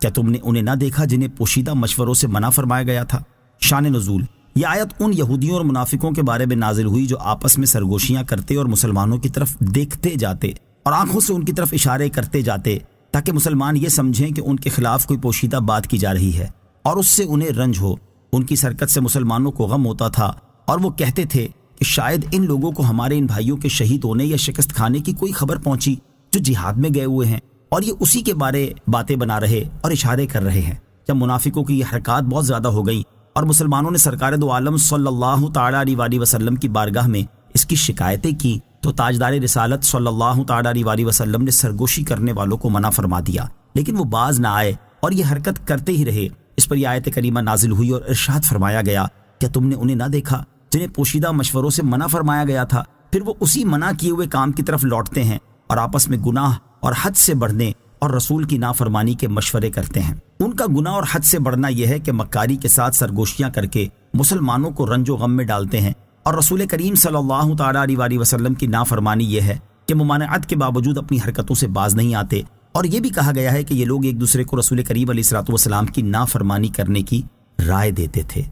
کیا تم نے انہیں نہ دیکھا جنہیں پوشیدہ مشوروں سے منع فرمایا گیا تھا؟ شان نزول، یہ آیت ان یہودیوں اور منافقوں کے بارے میں نازل ہوئی جو آپس میں سرگوشیاں کرتے اور مسلمانوں کی طرف دیکھتے جاتے اور آنکھوں سے ان کی طرف اشارے کرتے جاتے تاکہ مسلمان یہ سمجھیں کہ ان کے خلاف کوئی پوشیدہ بات کی جا رہی ہے اور اس سے انہیں رنج ہو۔ ان کی حرکت سے مسلمانوں کو غم ہوتا تھا اور وہ کہتے تھے کہ شاید ان لوگوں کو ہمارے ان بھائیوں کے شہید ہونے یا شکست کھانے کی کوئی خبر پہنچی جو جہاد میں گئے ہوئے ہیں، اور یہ اسی کے بارے باتیں بنا رہے اور اشارے کر رہے ہیں۔ جب منافقوں کی یہ حرکات بہت زیادہ ہو گئی اور مسلمانوں نے سرکار دو عالم صلی اللہ تعالیٰ علیہ وسلم کی بارگاہ میں اس کی شکایتیں کی تو تاجدار رسالت صلی اللہ تعالیٰ علیہ وسلم نے سرگوشی کرنے والوں کو منع فرما دیا، لیکن وہ باز نہ آئے اور یہ حرکت کرتے ہی رہے۔ اس پر یہ آیت کریمہ نازل ہوئی اور ارشاد فرمایا گیا، کیا تم نے انہیں نہ دیکھا جنہیں پوشیدہ مشوروں سے منع فرمایا گیا تھا، پھر وہ اسی منع کیے ہوئے کام کی طرف لوٹتے ہیں اور آپس میں گناہ اور حد سے بڑھنے اور رسول کی نافرمانی کے مشورے کرتے ہیں۔ ان کا گناہ اور حد سے بڑھنا یہ ہے کہ مکاری کے ساتھ سرگوشیاں کر کے مسلمانوں کو رنج و غم میں ڈالتے ہیں، اور رسول کریم صلی اللہ تعالیٰ علیہ وسلم کی نافرمانی یہ ہے کہ ممانعت کے باوجود اپنی حرکتوں سے باز نہیں آتے۔ اور یہ بھی کہا گیا ہے کہ یہ لوگ ایک دوسرے کو رسول کریم علیہ الصلوۃ والسلام کی نافرمانی کرنے کی رائے دیتے تھے۔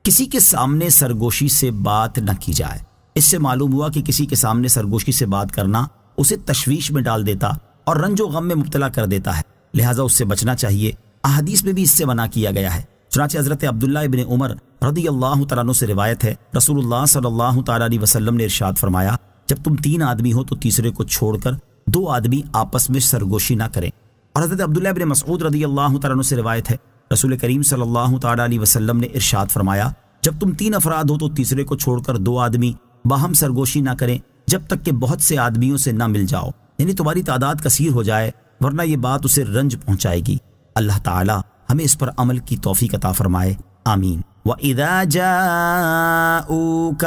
کسی کے سامنے سرگوشی سے بات نہ کی جائے۔ اس سے معلوم ہوا کہ کسی کے سامنے سرگوشی سے بات کرنا اسے تشویش میں ڈال دیتا اور رنج و غم میں مبتلا کر دیتا ہے، لہٰذا اس سے بچنا چاہیے۔ احادیث میں بھی اس سے منع کیا گیا ہے۔ چنانچہ حضرت عبداللہ ابن عمر رضی اللہ تعالیٰ عنہ سے روایت ہے، رسول اللہ صلی اللہ تعالیٰ علیہ وسلم نے ارشاد فرمایا، جب تم 3 آدمی ہو تو تیسرے کو چھوڑ کر 2 آدمی آپس میں سرگوشی نہ کریں۔ اور حضرت عبداللہ ابن مسعود رضی اللہ تعالیٰ عنہ سے روایت ہے، رسول کریم صلی اللہ تعالیٰ علیہ وسلم نے ارشاد فرمایا، جب تم 3 افراد ہو تو تیسرے کو چھوڑ کر 2 آدمی باہم سرگوشی نہ کریں جب تک کہ بہت سے آدمیوں سے نہ مل جاؤ، یعنی تمہاری تعداد کثیر ہو جائے، ورنہ یہ بات اسے رنج پہنچائے گی۔ اللہ تعالی ہمیں اس پر عمل کی توفیق عطا فرمائے، آمین۔ وَإِذَا جَاءُوكَ،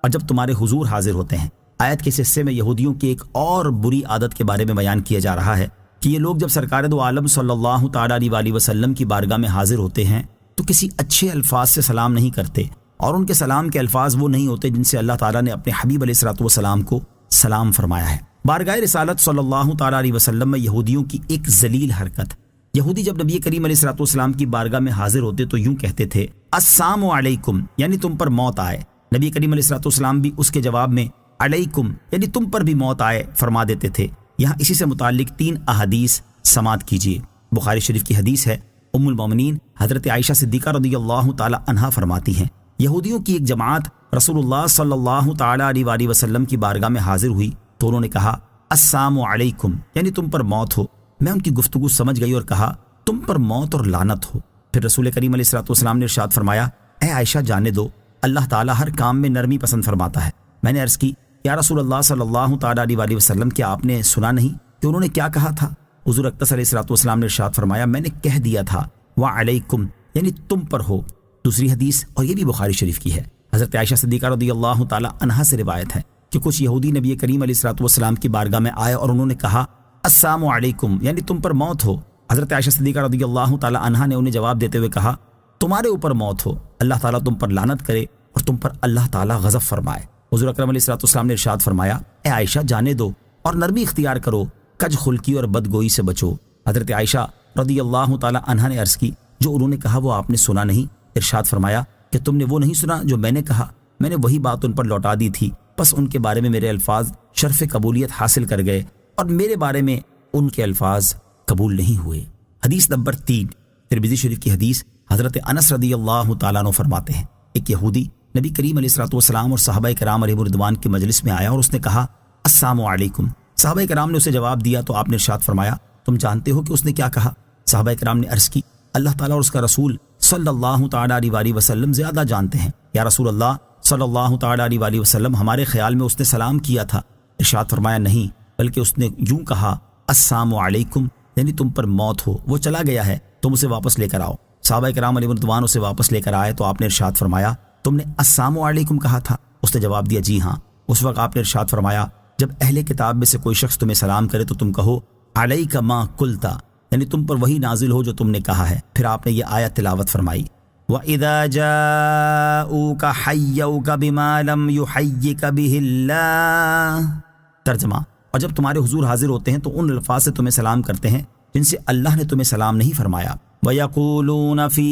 اور جب تمہارے حضور حاضر ہوتے ہیں۔ آیت کے اس حصے میں یہودیوں کی ایک اور بری عادت کے بارے میں بیان کیا جا رہا ہے کہ یہ لوگ جب سرکار دو عالم صلی اللہ تعالیٰ علیہ وسلم کی بارگاہ میں حاضر ہوتے ہیں تو کسی اچھے الفاظ سے سلام نہیں کرتے، اور ان کے سلام کے الفاظ وہ نہیں ہوتے جن سے اللہ تعالیٰ نے اپنے حبیب علیہ الصلوۃ والسلام کو سلام فرمایا ہے۔ بارگاہ رسالت صلی اللہ تعالیٰ علیہ وسلم میں یہودیوں کی ایک ذلیل حرکت، یہودی جب نبی کریم علیہ الصلوۃ والسلام کی بارگاہ میں حاضر ہوتے تو یوں کہتے تھے، السلام علیکم، یعنی تم پر موت آئے۔ نبی کریم علیہ الصلوۃ والسلام بھی اس کے جواب میں علیکم، یعنی تم پر بھی موت آئے فرما دیتے تھے۔ یہاں اسی سے متعلق 3 احادیث سماعت کیجیے۔ بخاری شریف کی حدیث ہے، ام المومنین حضرت عائشہ صدیقہ رضی اللہ تعالی عنہا فرماتی ہیں، یہودیوں کی ایک جماعت رسول اللہ صلی اللہ تعالی علیہ وسلم کی بارگاہ میں حاضر ہوئی تو انہوں نے کہا، السلام علیکم، یعنی تم پر موت ہو۔ میں ان کی گفتگو سمجھ گئی اور کہا، تم پر موت اور لعنت ہو۔ پھر رسول کریم علیہ الصلوۃ والسلام نے ارشاد فرمایا، اے عائشہ جانے دو، اللہ تعالیٰ ہر کام میں نرمی پسند فرماتا ہے۔ میں نے عرض کی، یا رسول اللہ صلی اللہ تعالیٰ علیہ وسلم، کیا آپ نے سنا نہیں کہ انہوں نے کیا کہا تھا؟ حضور اقدس علیہ الصلوۃ والسلام نے ارشاد فرمایا، میں نے کہہ دیا تھا، وعلیکم، یعنی تم پر ہو۔ دوسری حدیث، اور یہ بھی بخاری شریف کی ہے، حضرت عائشہ صدیقہ رضی اللہ تعالی عنہا سے روایت ہے کہ کچھ یہودی نبی کریم علیہ الصلوۃ والسلام کی بارگاہ میں آئے اور انہوں نے کہا، السلام علیکم، یعنی تم پر موت ہو۔ حضرت عائشہ صدیقہ رضی اللہ تعالی عنہا نے انہیں جواب دیتے ہوئے کہا، تمہارے اوپر موت ہو، اللہ تعالیٰ تم پر لعنت کرے اور تم پر اللہ تعالیٰ غضب فرمائے۔ حضور اکرم علیہ الصلوۃ والسلام نے ارشاد فرمایا، اے عائشہ جانے دو اور نرمی اختیار کرو، کج خلقی اور بدگوئی سے بچو۔ حضرت عائشہ رضی اللہ تعالی عنہا نے عرض کی، جو انہوں نے کہا وہ آپ نے سنا نہیں؟ ارشاد فرمایا کہ تم نے وہ نہیں سنا جو میں نے کہا؟ میں نے وہی بات ان پر لوٹا دی تھی، بس ان کے بارے میں میرے الفاظ شرف قبولیت حاصل کر گئے اور میرے بارے میں ان کے الفاظ قبول نہیں ہوئے۔ حدیث نمبر 3، ترمذی شریف کی حدیث، حضرت انس رضی اللہ تعالیٰ عنہ فرماتے ہیں، ایک یہودی نبی کریم علیہ الصلوۃ والسلام اور صحابہ کرام علیہم رضوان کی مجلس میں آیا اور اس نے کہا، السلام علیکم۔ صحابہ کرام نے اسے جواب دیا تو آپ نے ارشاد فرمایا، تم جانتے ہو کہ اس نے کیا کہا؟ صحابہ کرام نے عرض کی، اللہ تعالیٰ اور اس کا رسول صلی اللہ تعالیٰ علیہ وسلم زیادہ جانتے ہیں۔ یا رسول اللہ صلی اللہ تعالیٰ علیہ وسلم، ہمارے خیال میں اس نے سلام کیا تھا۔ ارشاد فرمایا، نہیں، بلکہ اس نے یوں کہا، السلام علیکم، یعنی تم پر موت ہو، وہ چلا گیا ہے، تم اسے واپس لے کر آؤ۔ صحابہ کرام علیہ رضوان اسے واپس لے کر آئے تو آپ نے ارشاد فرمایا، تم نے السلام علیکم کہا تھا؟ اس نے جواب دیا، جی ہاں۔ اس وقت آپ نے ارشاد فرمایا، جب اہل کتاب میں سے کوئی شخص تمہیں سلام کرے تو تم کہو، علیک ما قلتا، یعنی تم پر وہی نازل ہو جو تم نے کہا ہے۔ پھر آپ نے یہ آیت تلاوت فرمائی، وَإِذَا جَاءُوكَ حَيَّوْكَ بِمَا لَمْ يُحَيِّكَ بِهِ اللَّهُ۔ ترجمہ، اور جب تمہارے حضور حاضر ہوتے ہیں تو ان الفاظ سے تمہیں سلام کرتے ہیں جن سے اللہ نے تمہیں سلام نہیں فرمایا۔ وَيَقُولُونَ فِي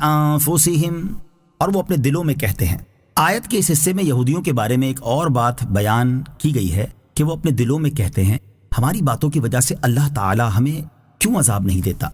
أَنفُسِهِمْ، اور وہ اپنے دلوں میں کہتے ہیں۔ آیت کے اس حصے میں یہودیوں کے بارے میں ایک اور بات بیان کی گئی ہے کہ وہ اپنے دلوں میں کہتے ہیں ہماری باتوں کی وجہ سے اللہ تعالی ہمیں کیوں عذاب نہیں دیتا۔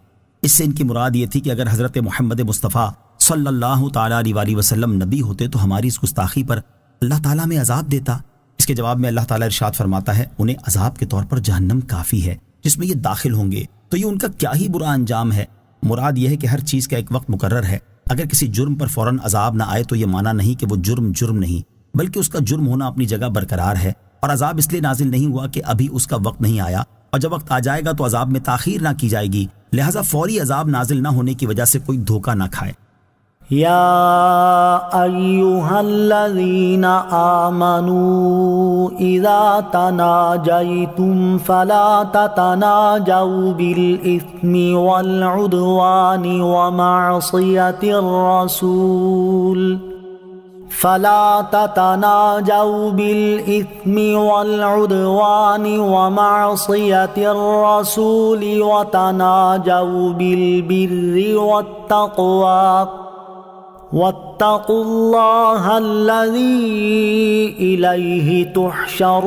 اس سے ان کی مراد یہ تھی کہ اگر حضرت محمد مصطفیٰ صلی اللہ تعالیٰ علیہ وسلم نبی ہوتے تو ہماری اس گستاخی پر اللہ تعالیٰ میں عذاب دیتا۔ اس کے جواب میں اللہ تعالیٰ ارشاد فرماتا ہے انہیں عذاب کے طور پر جہنم کافی ہے جس میں یہ داخل ہوں گے، تو یہ ان کا کیا ہی برا انجام ہے۔ مراد یہ ہے کہ ہر چیز کا ایک وقت مقرر ہے، اگر کسی جرم پر فوراً عذاب نہ آئے تو یہ معنی نہیں کہ وہ جرم نہیں، بلکہ اس کا جرم ہونا اپنی جگہ برقرار ہے، اور عذاب اس لیے نازل نہیں ہوا کہ ابھی اس کا وقت نہیں آیا، اور جب وقت آ جائے گا تو عذاب میں تاخیر نہ کی جائے گی، لہذا فوری عذاب نازل نہ ہونے کی وجہ سے کوئی دھوکہ نہ کھائے۔ یا ایہا الذین آمنوا اذا تناجیتم فلا تتناجوا بالاثم والعدوان ومعصیۃ الرسول وتناجوا بالبر والتقوى واتقوا اللہ الذی الیہ تحشرون۔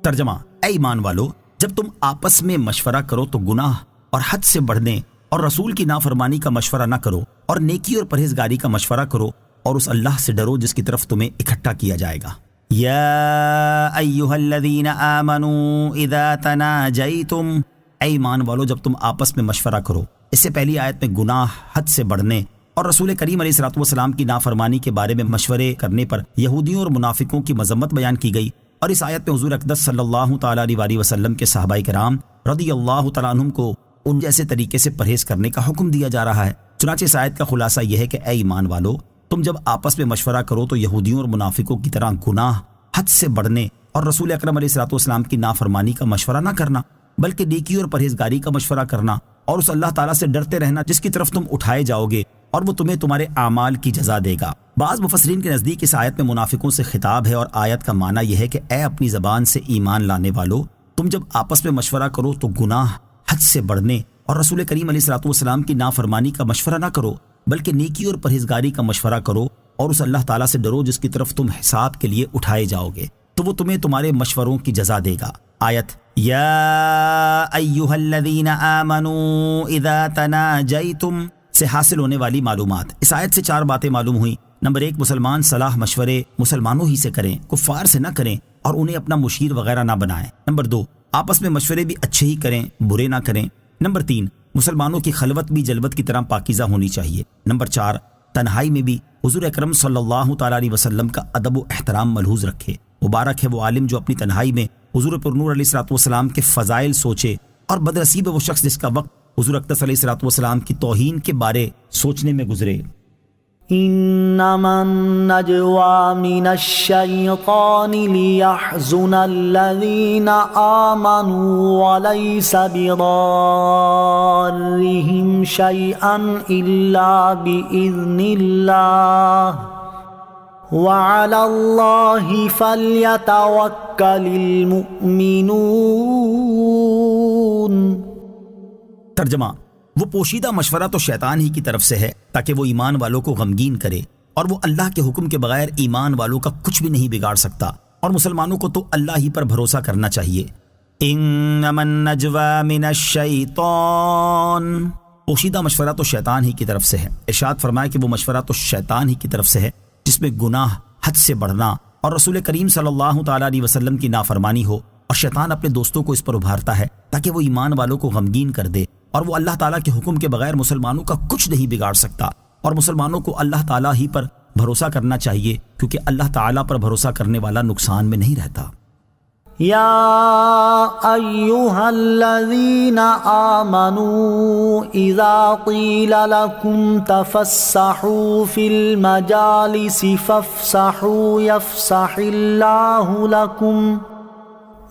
ترجمہ، اے ایمان والو، جب تم آپس میں مشورہ کرو تو گناہ اور حد سے بڑھنے اور رسول کی نافرمانی کا مشورہ نہ کرو، اور نیکی اور پرہیزگاری کا مشورہ کرو، اور اس اللہ سے ڈرو جس کی طرف تمہیں اکٹھا کیا جائے گا۔ یا ایھا الذین آمنوا اذا تناجیتم، اے ایمان والو جب تم آپس میں مشورہ کرو۔ اس سے پہلی آیت میں گناہ، حد سے بڑھنے اور رسول کریم علیہ الصلوۃ والسلام کی نافرمانی کے بارے میں مشورے کرنے پر یہودیوں اور منافقوں کی مذمت بیان کی گئی، اور اس آیت میں حضور اقدس صلی اللہ تعالیٰ علیہ وسلم کے صحابہ کرام رضی اللہ تعالیٰ عنہم کو ان جیسے طریقے سے پرہیز کرنے کا حکم دیا جا رہا ہے۔ چنانچہ اس آیت کا خلاصہ یہ ہے کہ اے ایمان والو، تم جب آپس میں مشورہ کرو تو یہودیوں اور منافقوں کی طرح گناہ، حد سے بڑھنے اور رسول اکرم علیہ الصلوۃ والسلام کی نافرمانی کا مشورہ نہ کرنا، بلکہ نیکی اور پرہیزگاری کا مشورہ کرنا، اور اس اللہ تعالیٰ سے ڈرتے رہنا جس کی طرف تم اٹھائے جاؤ گے، اور وہ تمہیں تمہارے اعمال کی جزا دے گا۔ بعض مفسرین کے نزدیک اس آیت میں منافقوں سے خطاب ہے، اور آیت کا معنی یہ ہے کہ اے اپنی زبان سے ایمان لانے والو، تم جب آپس میں مشورہ کرو تو گناہ، حد سے بڑھنے اور رسول کریم علیہ الصلوۃ والسلام کی نافرمانی کا مشورہ نہ کرو، بلکہ نیکی اور پرہیزگاری کا مشورہ کرو، اور اس اللہ تعالیٰ سے ڈرو جس کی طرف تم حساب کے لیے اٹھائے جاؤ گے، تو وہ تمہیں تمہارے مشوروں کی جزا دے گا۔ آیت یا ایھا الذین آمنوا اذا تناجیتم سے حاصل ہونے والی معلومات۔ اس آیت سے 4 باتیں معلوم ہوئیں۔ نمبر 1، مسلمان صلاح مشورے مسلمانوں ہی سے کریں، کفار سے نہ کریں، اور انہیں اپنا مشیر وغیرہ نہ بنائیں۔ نمبر 2، آپس میں مشورے بھی اچھے ہی کریں، برے نہ کریں۔ نمبر 3، مسلمانوں کی خلوت بھی جلوت کی طرح پاکیزہ ہونی چاہیے۔ نمبر 4، تنہائی میں بھی حضور اکرم صلی اللہ تعالیٰ علیہ وسلم کا ادب و احترام ملحوظ رکھے۔ مبارک ہے وہ عالم جو اپنی تنہائی میں حضور پر نور علیہ الصلوۃ والسلام کے فضائل سوچے، اور بدنصیب ہے وہ شخص جس کا وقت حضور اقدس علیہ الصلوۃ والسلام کی توہین کے بارے سوچنے میں گزرے۔ انما النجوى من الشيطان ليحزن الذين آمنوا وليس بضارهم شيئا إلا بإذن الله وعلى الله فليتوكل المؤمنون۔ ترجمہ، وہ پوشیدہ مشورہ تو شیطان ہی کی طرف سے ہے تاکہ وہ ایمان والوں کو غمگین کرے، اور وہ اللہ کے حکم کے بغیر ایمان والوں کا کچھ بھی نہیں بگاڑ سکتا، اور مسلمانوں کو تو اللہ ہی پر بھروسہ کرنا چاہیے۔ انما النجوى من الشیطان، پوشیدہ مشورہ تو شیطان ہی کی طرف سے ہے۔ ارشاد فرمایا کہ وہ مشورہ تو شیطان ہی کی طرف سے ہے جس میں گناہ، حد سے بڑھنا اور رسول کریم صلی اللہ تعالیٰ علیہ وسلم کی نافرمانی ہو، اور شیطان اپنے دوستوں کو اس پر ابھارتا ہے تاکہ وہ ایمان والوں کو غمگین کر دے، اور وہ اللہ تعالیٰ کے حکم کے بغیر مسلمانوں کا کچھ نہیں بگاڑ سکتا، اور مسلمانوں کو اللہ تعالیٰ ہی پر بھروسہ کرنا چاہیے، کیونکہ اللہ تعالیٰ پر بھروسہ کرنے والا نقصان میں نہیں رہتا۔ یا ایھا الذین آمنوا اذا قیل لکم تفسحوا فی المجالس فافسحوا یفسح اللہ لکم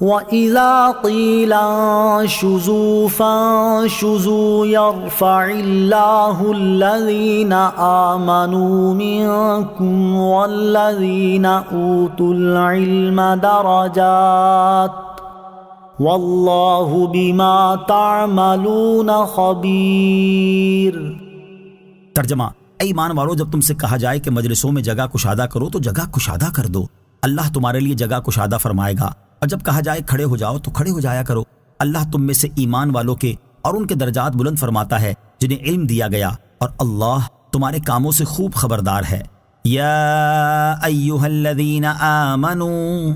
وَإِذَا قِيلَ انشُزُوا فَانشُزُوا يَرْفَعِ اللَّهُ الَّذِينَ آمَنُوا مِنكُمْ وَالَّذِينَ أُوتُوا الْعِلْمَ دَرَجَاتٍ وَاللَّهُ بِمَا تَعْمَلُونَ خَبِيرٌ۔ ترجمہ: اے ایمان والو، جب تم سے کہا جائے کہ مجلسوں میں جگہ کشادہ کرو تو جگہ کشادہ کر دو، اللہ تمہارے لیے جگہ کشادہ فرمائے گا، اور جب کہا جائے کھڑے ہو جاؤ تو کھڑے ہو جایا کرو، اللہ تم میں سے ایمان والوں کے اور ان کے درجات بلند فرماتا ہے جنہیں علم دیا گیا، اور اللہ تمہارے کاموں سے خوب خبردار ہے۔ یا ایھا الذین آمنوا،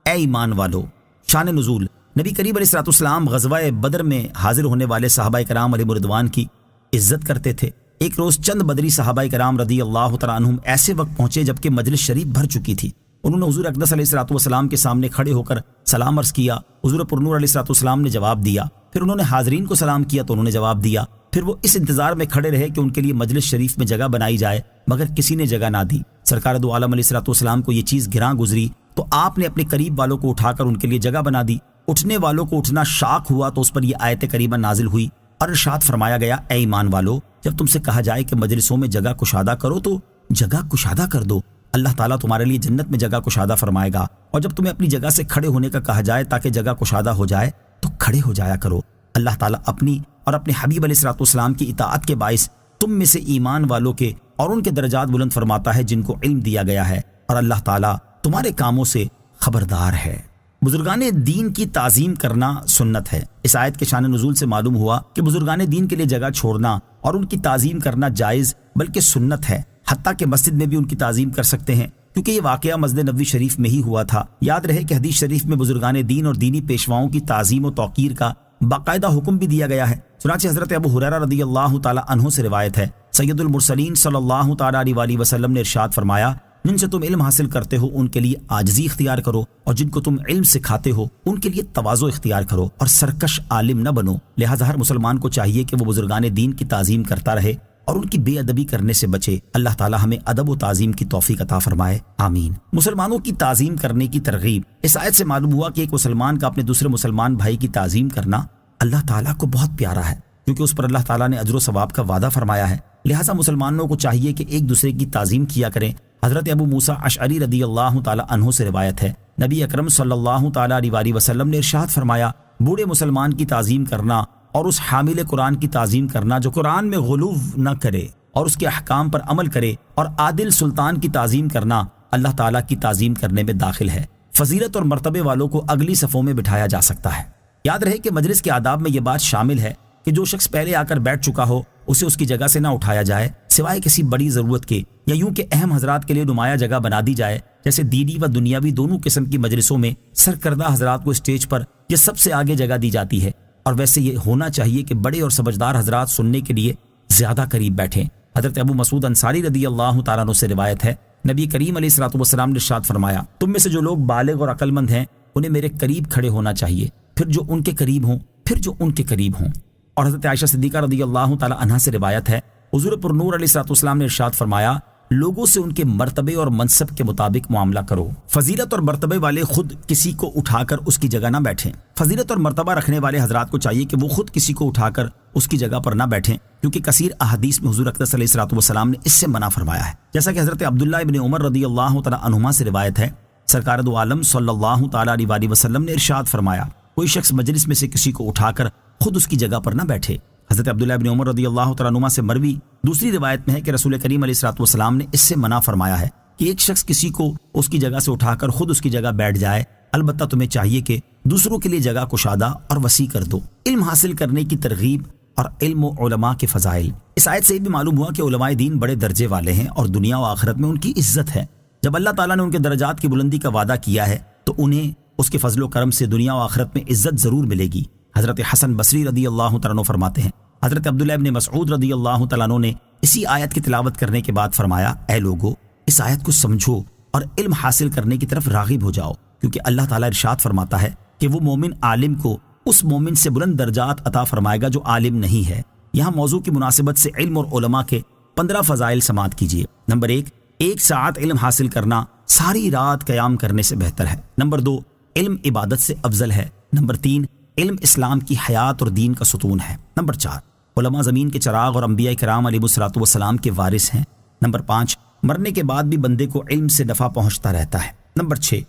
اے ایمان والو۔ شان نزول: نبی کریم علیہ الصلوۃ والسلام غزوہ بدر میں حاضر ہونے والے صحابہ کرام علیہ رضوان کی عزت کرتے تھے۔ ایک روز چند بدری صحابہ کرام رضی اللہ تعالیٰ عنہم ایسے وقت پہنچے جبکہ مجلس شریف بھر چکی تھی۔ انہوں نے حضور اقدس علیہ الصلوۃ والسلام کے سامنے کھڑے ہو کر سلام عرض کیا۔ حضور پرنور علیہ الصلوۃ والسلام نے جواب دیا، پھر انہوں نے حاضرین کو سلام کیا تو انہوں نے جواب دیا، پھر وہ اس انتظار میں کھڑے رہے کہ ان کے لیے مجلس شریف میں جگہ بنائی جائے، مگر کسی نے جگہ نہ دی۔ سرکار دو عالم علیہ الصلوۃ والسلام کو یہ چیز گراں گزری تو آپ نے اپنے قریب والوں کو اٹھا کر ان کے لیے جگہ بنا دی۔ اٹھنے والوں کو اٹھنا شاق ہوا تو اس پر یہ آیت کریمہ نازل ہوئی اور ارشاد فرمایا گیا، اے ایمان والو، جب تم سے کہا جائے کہ مجلسوں میں جگہ کشادہ کرو تو جگہ کشادہ کر دو، اللہ تعالیٰ تمہارے لیے جنت میں جگہ کشادہ فرمائے گا، اور جب تمہیں اپنی جگہ سے کھڑے ہونے کا کہا جائے تاکہ جگہ کشادہ ہو جائے تو کھڑے ہو جایا کرو، اللہ تعالیٰ اپنی اور اپنے حبیب علیہ الصلوۃ والسلام کی اطاعت کے باعث تم میں سے ایمان والوں کے اور ان کے درجات بلند فرماتا ہے جن کو علم دیا گیا ہے، اور اللہ تعالیٰ تمہارے کاموں سے خبردار ہے۔ بزرگان دین کی تعظیم کرنا سنت ہے۔ اس آیت کے شان نزول سے معلوم ہوا کہ بزرگان دین کے لیے جگہ چھوڑنا اور ان کی تعظیم کرنا جائز بلکہ سنت ہے، حتیٰ کہ مسجد میں بھی ان کی تعظیم کر سکتے ہیں، کیونکہ یہ واقعہ مسجد نبوی شریف میں ہی ہوا تھا۔ یاد رہے کہ حدیث شریف میں بزرگان دین اور دینی پیشواؤں کی تعظیم و توقیر کا باقاعدہ حکم بھی دیا گیا ہے۔ چنانچہ حضرت ابو ہریرہ رضی اللہ تعالی عنہ سے روایت ہے، سید المرسلین صلی اللہ تعالی علیہ وسلم نے ارشاد فرمایا، جن سے تم علم حاصل کرتے ہو ان کے لیے عاجزی اختیار کرو، اور جن کو تم علم سکھاتے ہو ان کے لیے تواضع اختیار کرو، اور سرکش عالم نہ بنو۔ لہذا ہر مسلمان کو چاہیے کہ وہ بزرگان دین کی تعظیم کرتا رہے اور ان کی بے ادبی کرنے سے بچے۔ اللہ تعالی ہمیں ادب و تعظیم کی توفیق عطا فرمائے، آمین۔ مسلمانوں کی تعظیم کرنے کی ترغیب۔ اس آیت سے معلوم ہوا کہ ایک مسلمان کا اپنے دوسرے مسلمان بھائی کی تعظیم کرنا اللہ تعالیٰ کو بہت پیارا ہے، کیونکہ اس پر اللہ تعالیٰ نے اجر و ثواب کا وعدہ فرمایا ہے۔ لہٰذا مسلمانوں کو چاہیے کہ ایک دوسرے کی تعظیم کیا کریں۔ حضرت ابو موسیٰ اشعری رضی اللہ تعالی عنہ سے روایت ہے، نبی اکرم صلی اللہ تعالی علیہ وسلم نے ارشاد فرمایا، بوڑھے مسلمان کی تعظیم کرنا اور اس حامل قرآن کی تعظیم کرنا جو قرآن میں غلو نہ کرے اور اس کے احکام پر عمل کرے، اور عادل سلطان کی تعظیم کرنا اللہ تعالیٰ کی تعظیم کرنے میں داخل ہے۔ فضیلت اور مرتبے والوں کو اگلی صفوں میں بٹھایا جا سکتا ہے۔ یاد رہے کہ مجلس کے آداب میں یہ بات شامل ہے کہ جو شخص پہلے آ کر بیٹھ چکا ہو اسے اس کی جگہ سے نہ اٹھایا جائے، سوائے کسی بڑی ضرورت کے، یا یوں کہ اہم حضرات کے لیے نمایاں جگہ بنا دی جائے، جیسے دینی و دنیاوی دونوں قسم کی مجلسوں میں سرکردہ حضرات کو اسٹیج پر یہ سب سے آگے جگہ دی جاتی ہے، اور ویسے یہ ہونا چاہیے کہ بڑے اور سمجھدار حضرات سننے کے لیے زیادہ قریب بیٹھیں۔ حضرت ابو مسعود انصاری رضی اللہ تعالیٰ عنہ سے روایت ہے، نبی کریم علیہ الصلوۃ والسلام نے ارشاد فرمایا، تم میں سے جو لوگ بالغ اور عقل مند ہیں انہیں میرے قریب کھڑے ہونا چاہیے، پھر جو ان کے قریب ہوں، پھر جو ان کے قریب ہوں۔ اور حضرت عائشہ صدیقہ رضی اللہ تعالی عنہا سے روایت ہے، حضور پر نور علیہ الصلوۃ والسلام نے ارشاد فرمایا، لوگوں سے ان کے مرتبے اور منصب کے مطابق معاملہ کرو۔ فضیلت اور مرتبے والے خود کسی کو اٹھا کر اس کی جگہ نہ بیٹھیں۔ فضیلت اور مرتبہ رکھنے والے حضرات کو چاہیے کہ وہ خود کسی کو اٹھا کر اس کی جگہ پر نہ بیٹھیں، کیونکہ کثیر احادیث میں حضور اقدس علیہ الصلوۃ والسلام نے اس سے منع فرمایا ہے۔ جیسا کہ حضرت عبداللہ ابن عمر رضی اللہ تعالی عنہما سے روایت ہے، سرکار دو عالم صلی اللہ تعالی علیہ وسلم نے ارشاد فرمایا، کوئی شخص مجلس میں سے کسی کو اٹھا کر خود اس کی جگہ پر نہ بیٹھے۔ حضرت عبداللہ ابن عمر رضی اللہ تعالیٰ عنہما سے مروی دوسری روایت میں ہے کہ رسول کریم علیہ الصلوۃ والسلام نے اس سے منع فرمایا ہے کہ ایک شخص کسی کو اس کی جگہ سے اٹھا کر خود اس کی جگہ بیٹھ جائے، البتہ تمہیں چاہیے کہ دوسروں کے لیے جگہ کشادہ اور وسیع کر دو۔ علم حاصل کرنے کی ترغیب اور علم و علماء کے فضائل۔ اس آیت سے یہ بھی معلوم ہوا کہ علماء دین بڑے درجے والے ہیں اور دنیا و آخرت میں ان کی عزت ہے۔ جب اللہ تعالیٰ نے ان کے درجات کی بلندی کا وعدہ کیا ہے تو انہیں اس کے فضل و کرم سے دنیا و آخرت میں عزت ضرور ملے گی۔ حضرت حسن بصری رضی اللہ تعالیٰ عنہ فرماتے ہیں، حضرت عبداللہ ابن مسعود رضی اللہ تعالیٰ عنہ نے اسی آیت کی تلاوت کرنے کے بعد فرمایا، اے لوگو، اس آیت کو سمجھو اور علم حاصل کرنے کی طرف راغب ہو جاؤ، کیونکہ اللہ تعالیٰ ارشاد فرماتا ہے کہ وہ مومن عالم کو اس مومن سے بلند درجات عطا فرمائے گا جو عالم نہیں ہے۔ یہاں موضوع کی مناسبت سے علم اور علماء کے 15 فضائل سماعت کیجیے۔ نمبر 1، 1 ساعت علم حاصل کرنا ساری رات قیام کرنے سے بہتر ہے۔ نمبر 2، علم عبادت سے افضل ہے۔ نمبر 3، علم اسلام کی حیات اور دین کا ستون ہے۔ نمبر 4، علماء زمین کے چراغ اور انبیاء کرام علیہ الصلوۃ والسلام کے وارث ہیں۔ نمبر 5، مرنے کے بعد بھی بندے کو علم سے نفع پہنچتا رہتا ہے۔ نمبر 6،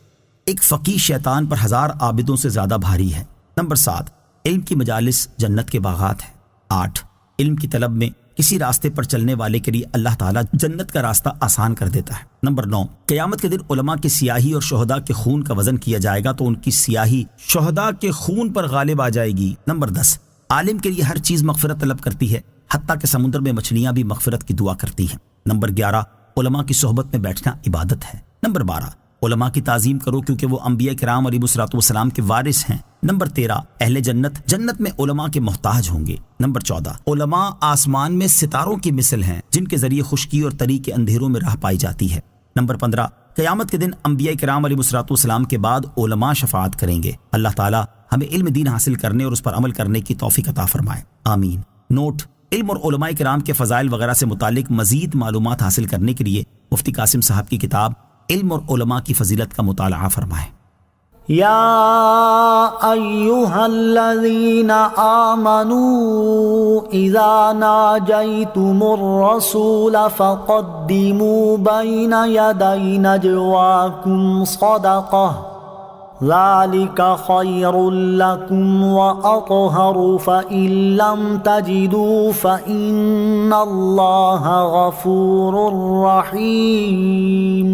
ایک فقیہ شیطان پر 1000 عابدوں سے زیادہ بھاری ہے۔ نمبر 7، علم کی مجالس جنت کے باغات ہیں۔ 8، علم کی طلب میں کسی راستے پر چلنے والے کے لیے اللہ تعالیٰ جنت کا راستہ آسان کر دیتا ہے۔ نمبر 9، قیامت کے دن علماء کی سیاہی اور شہداء کے خون کا وزن کیا جائے گا تو ان کی سیاہی شہداء کے خون پر غالب آ جائے گی۔ نمبر 10، عالم کے لیے ہر چیز مغفرت طلب کرتی ہے، حتیٰ کہ سمندر میں مچھلیاں بھی مغفرت کی دعا کرتی ہیں۔ نمبر 11، علماء کی صحبت میں بیٹھنا عبادت ہے۔ نمبر 12، علماء کی تعظیم کرو کیونکہ وہ انبیاء کرام علیہ الصلوۃ والسلام کے وارث ہیں۔ نمبر 13، اہل جنت میں علماء کے محتاج ہوں گے۔ نمبر 14، علماء آسمان میں ستاروں کی مثل ہیں جن کے ذریعے خشکی اور طری کے اندھیروں میں راہ پائی جاتی ہے۔ نمبر 15، قیامت کے دن انبیاء کرام علیہ الصلوۃ والسلام کے بعد علماء شفاعت کریں گے۔ اللہ تعالیٰ ہمیں علم دین حاصل کرنے اور اس پر عمل کرنے کی توفیق عطا فرمائے، آمین۔ نوٹ: علم اور علماء کرام کے فضائل وغیرہ سے متعلق مزید معلومات حاصل کرنے کے لیے مفتی قاسم صاحب کی کتاب علم اور علماء کی فضیلت کا مطالعہ فرمائیں۔ یا ایہا الذین آمنوا اذا ناجیتم الرسول فقدموا بین یدی نجواکم صدقہ ذلك خير لكم وأطهر فإن لم تجدوا فإن الله غفور رحيم۔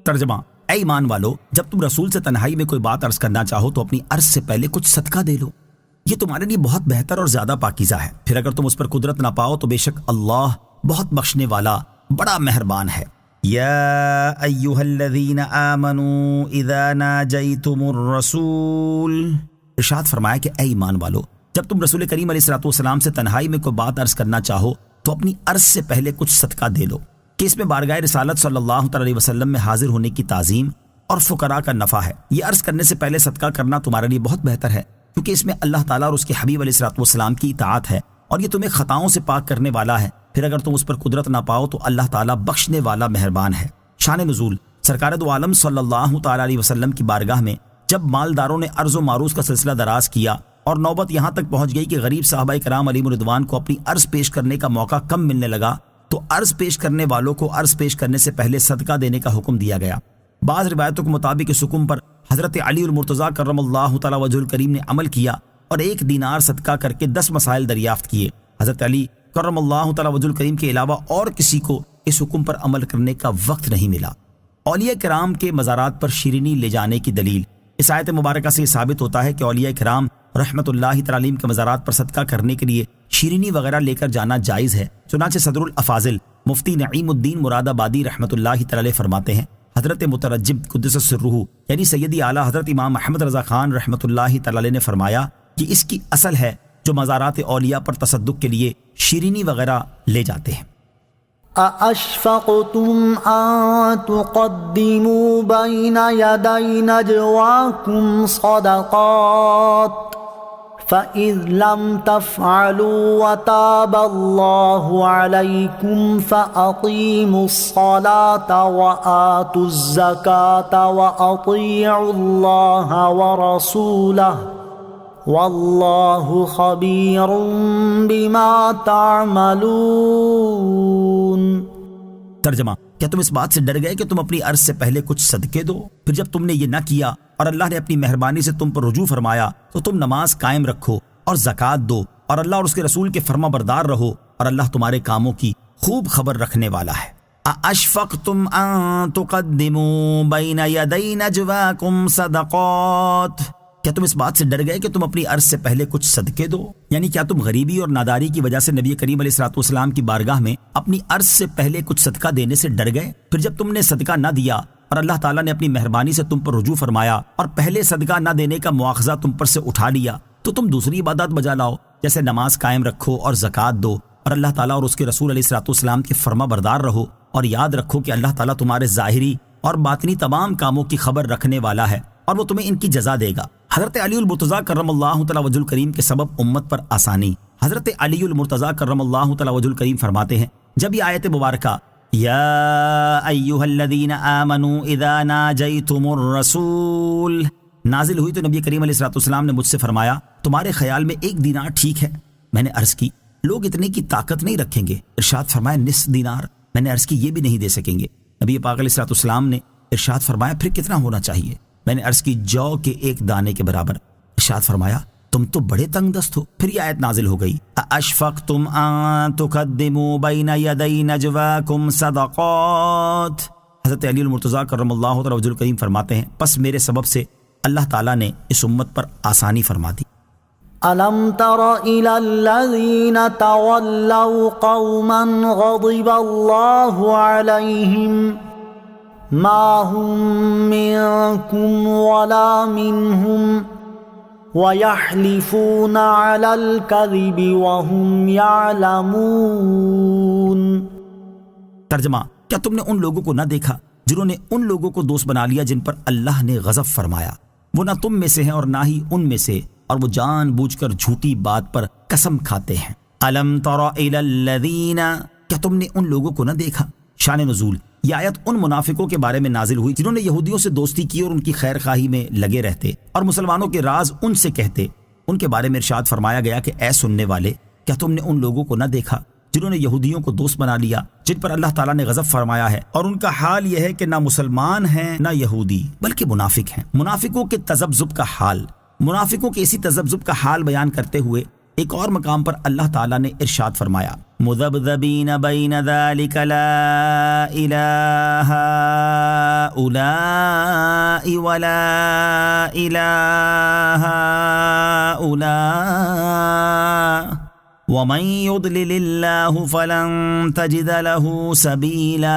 ترجمہ: اے ایمان والو، جب تم رسول سے تنہائی میں کوئی بات عرض کرنا چاہو تو اپنی عرض سے پہلے کچھ صدقہ دے لو، یہ تمہارے لیے بہت بہتر اور زیادہ پاکیزہ ہے۔ پھر اگر تم اس پر قدرت نہ پاؤ تو بے شک اللہ بہت بخشنے والا بڑا مہربان ہے۔ یا ایہا الذین آمنوا اذا ناجیتم الرسول، ارشاد فرمایا کہ اے ایمان والو، جب تم رسول کریم علیہ الصلوۃ والسلام سے تنہائی میں کوئی بات عرض کرنا چاہو تو اپنی عرض سے پہلے کچھ صدقہ دے لو، کہ اس میں بارگاہ رسالت صلی اللہ تعالی علیہ وسلم میں حاضر ہونے کی تعظیم اور فقراء کا نفع ہے۔ یہ عرض کرنے سے پہلے صدقہ کرنا تمہارے لیے بہت بہتر ہے، کیونکہ اس میں اللہ تعالیٰ اور اس کے حبیب علیہ الصلوۃ والسلام کی اطاعت ہے اور یہ تمہیں خطاؤں سے پاک کرنے والا ہے۔ پھر اگر تم اس پر قدرت نہ پاؤ تو اللہ تعالیٰ بخشنے والا مہربان ہے۔ شان نزول: سرکار دو عالم صلی اللہ تعالی علیہ وسلم کی بارگاہ میں جب مالداروں نے عرض و معروض کا سلسلہ دراز کیا اور نوبت یہاں تک پہنچ گئی کہ غریب صحابہ کرام علیہم رضوان کو اپنی عرض پیش کرنے کا موقع کم ملنے لگا تو عرض پیش کرنے والوں کو عرض پیش کرنے سے پہلے صدقہ دینے کا حکم دیا گیا۔ بعض روایتوں کے مطابق اس حکم پر حضرت علی المرتضیٰ کرم اللہ تعالی وجہ الکریم نے عمل کیا اور 1 دینار صدقہ کر کے 10 مسائل دریافت کیے۔ حضرت علی کرم اللہ تعالی وجہ الکریم کے علاوہ اور کسی کو اس حکم پر عمل کرنے کا وقت نہیں ملا۔ اولیاء کرام کے مزارات پر شیرینی لے جانے کی دلیل: اس آیت مبارکہ سے یہ ثابت ہوتا ہے کہ اولیاء کرام رحمت اللہ تعالی علیہم کے مزارات پر صدقہ کرنے کے لیے شیرینی وغیرہ لے کر جانا جائز ہے۔ چنانچہ صدر الافاضل مفتی نعیم الدین مراد آبادی رحمت اللہ تعالی علیہ فرماتے ہیں، حضرت مترجب قدس سرہ یعنی سیدی اعلیٰ حضرت امام محمد رضا خان رحمت اللہ تعالی علیہ نے فرمایا کہ اس کی اصل ہے جو مزارات اولیاء پر تصدق کے لیے شیرینی وغیرہ لے جاتے ہیں۔ أَأَشْفَقْتُمْ أَن تُقَدِّمُوا بَيْنَ يَدَيْ نَجْوَاكُمْ صَدَقَاتٍ فَإِذْ لَمْ تَفْعَلُوا وَتَابَ اللَّهُ عَلَيْكُمْ فَأَقِيمُوا الصَّلَاةَ وَآتُوا الزَّكَاةَ وَأَطِيعُوا اللَّهَ وَرَسُولَهُ واللہ خبیر بما تعملون۔ ترجمہ: کیا تم اس بات سے ڈر گئے کہ تم اپنی عرض سے پہلے کچھ صدقے دو؟ پھر جب تم نے یہ نہ کیا اور اللہ نے اپنی مہربانی سے تم پر رجوع فرمایا تو تم نماز قائم رکھو اور زکوٰۃ دو اور اللہ اور اس کے رسول کے فرما بردار رہو اور اللہ تمہارے کاموں کی خوب خبر رکھنے والا ہے۔ اَأَشْفَقْتُمْ أَن تُقَدِّمُوا بَيْنَ يَدَيْ نَجْوَاكُمْ صَدَقَاتٍ، کیا تم اس بات سے ڈر گئے کہ تم اپنی عرض سے پہلے کچھ صدقے دو؟ یعنی کیا تم غریبی اور ناداری کی وجہ سے نبی کریم علیہ الصلوۃ والسلام کی بارگاہ میں اپنی عرض سے پہلے کچھ صدقہ دینے سے ڈر گئے؟ پھر جب تم نے صدقہ نہ دیا اور اللہ تعالیٰ نے اپنی مہربانی سے تم پر رجوع فرمایا اور پہلے صدقہ نہ دینے کا مواخذہ تم پر سے اٹھا لیا تو تم دوسری عبادات بجا لاؤ، جیسے نماز قائم رکھو اور زکوٰۃ دو اور اللہ تعالیٰ اور اس کے رسول علیہ الصلوۃ والسلام کے فرما بردار رہو، اور یاد رکھو کہ اللہ تعالیٰ تمہارے ظاہری اور باطنی تمام کاموں کی خبر رکھنے والا ہے اور وہ تمہیں ان کی جزا دے گا۔ حضرت علی المرتضیٰ کرم اللہ تعالی وجہ الکریم کے سبب امت پر آسانی۔ حضرت علی المرتضیٰ کرم اللہ تعالی وجہ الکریم فرماتے ہیں، جب یہ آیت مبارکہ یا ایھا الذین آمنوا اذا ناجیتم الرسول نازل ہوئی تو نبی کریم علیہ الصلوۃ والسلام نے مجھ سے فرمایا تمہارے خیال میں 1 دینار ٹھیک ہے؟ میں نے عرض کی لوگ اتنے کی طاقت نہیں رکھیں گے۔ ارشاد فرمایا نصف دینار۔ میں نے عرض کی یہ بھی نہیں دے سکیں گے۔ نبی پاک علیہ الصلوۃ والسلام نے ارشاد فرمایا پھر کتنا ہونا چاہیے؟ میں نے عرض کی جو کے 1 دانے کے برابر۔ ارشاد فرمایا تم تو بڑے تنگ دست ہو۔ پھر یہ آیت نازل ہو گئی اشفقتم ان تقدموا بین یدی نجواکم صدقات۔ حضرت علی المرتضیٰ کرم اللہ تعالی وجہہ الکریم فرماتے ہیں پس میرے سبب سے اللہ تعالیٰ نے اس امت پر آسانی فرما دی۔ ألم تر إلى الذين تولوا قوما غضب الله عليهم ما هم منكم ولا منهم ويحلفون على الكذب وهم يعلمون۔ ترجمہ کیا تم نے ان لوگوں کو نہ دیکھا جنہوں نے ان لوگوں کو دوست بنا لیا جن پر اللہ نے غضب فرمایا؟ وہ نہ تم میں سے ہیں اور نہ ہی ان میں سے، اور وہ جان بوجھ کر جھوٹی بات پر قسم کھاتے ہیں۔ الم تر الی الذین کیا تم نے ان لوگوں کو نہ دیکھا؟ شان نزول یہ آیت ان منافقوں کے بارے میں نازل ہوئی جنہوں نے یہودیوں سے دوستی کی اور ان کی خیر خواہی میں لگے رہتے اور مسلمانوں کے راز ان سے کہتے۔ ان کے بارے میں ارشاد فرمایا گیا کہ اے سننے والے کیا تم نے ان لوگوں کو نہ دیکھا جنہوں نے یہودیوں کو دوست بنا لیا جن پر اللہ تعالیٰ نے غضب فرمایا ہے، اور ان کا حال یہ ہے کہ نہ مسلمان ہیں نہ یہودی بلکہ منافق ہیں۔ منافقوں کے تذبذب کا حال، منافقوں کے اسی تذبذب کا حال بیان کرتے ہوئے ایک اور مقام پر اللہ تعالیٰ نے ارشاد فرمایا مذبذبین بین ذلک لا الہ ہؤلاء ولا الہ ہؤلاء ومن یضلل اللہ فلن تجد له سبیلا۔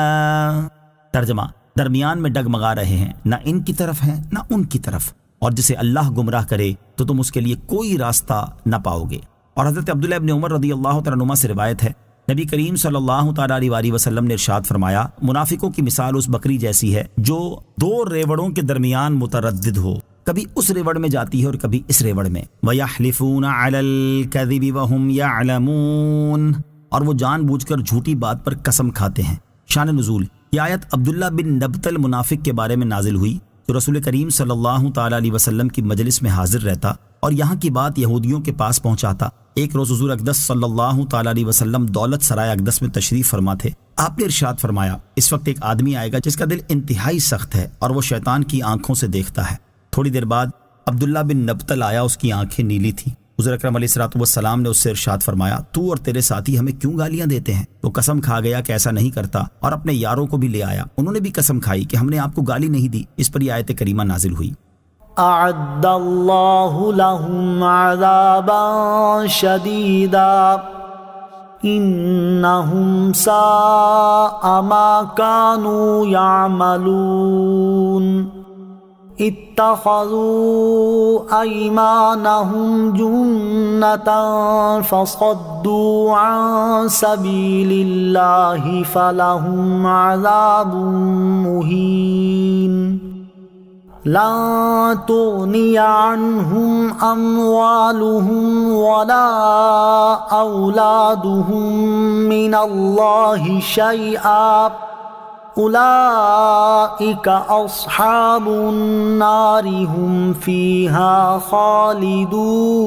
ترجمہ درمیان میں ڈگمگا رہے ہیں، نہ ان کی طرف ہیں نہ ان کی طرف، اور جسے اللہ گمراہ کرے تو تم اس کے لیے کوئی راستہ نہ پاؤ گے۔ اور حضرت عبداللہ ابن عمر رضی اللہ تعالیٰ عنہما سے روایت ہے نبی کریم صلی اللہ تعالیٰ علیہ وسلم نے ارشاد فرمایا منافقوں کی مثال اس بکری جیسی ہے جو 2 ریوڑوں کے درمیان متردد ہو، کبھی اس ریوڑ میں جاتی ہے اور کبھی اس ریوڑ میں۔ وَيَحْلِفُونَ عَلَى الْكَذِبِ وَهُمْ يَعْلَمُونَ اور وہ جان بوجھ کر جھوٹی بات پر قسم کھاتے ہیں۔ شان نزول یہ آیت عبداللہ بن نبتل منافق کے بارے میں نازل ہوئی جو رسول کریم صلی اللہ تعالیٰ علیہ وسلم کی مجلس میں حاضر رہتا اور یہاں کی بات یہودیوں کے پاس پہنچاتا۔ ایک روز حضور اقدس صلی اللہ تعالیٰ علیہ وسلم دولت سرائے اقدس میں تشریف فرما تھے۔ آپ نے ارشاد فرمایا اس وقت ایک آدمی آئے گا جس کا دل انتہائی سخت ہے اور وہ شیطان کی آنکھوں سے دیکھتا ہے۔ تھوڑی دیر بعد عبداللہ بن نبتل آیا، اس کی آنکھیں نیلی تھیں۔ حضور اکرم علیہ الصلوۃ والسلام نے اس سے ارشاد فرمایا تو اور تیرے ساتھی ہمیں کیوں گالیاں دیتے ہیں؟ وہ قسم کھا گیا کہ ایسا نہیں کرتا اور اپنے یاروں کو بھی لے آیا، انہوں نے بھی قسم کھائی کہ ہم نے آپ کو گالی نہیں دی۔ اس پر یہ آیت کریمہ نازل ہوئی اعد اللہ لهم عذابا شدیدا انہم ساء ما كانوا يعملون اتخذوا ایمانهم جنة فصدوا عن سبیل اللہ فلهم عذاب مہین لن تغنی عنهم اموالهم ولا اولادهم من اللہ شیئا اولئک اصحاب النار هم فیها خالدون۔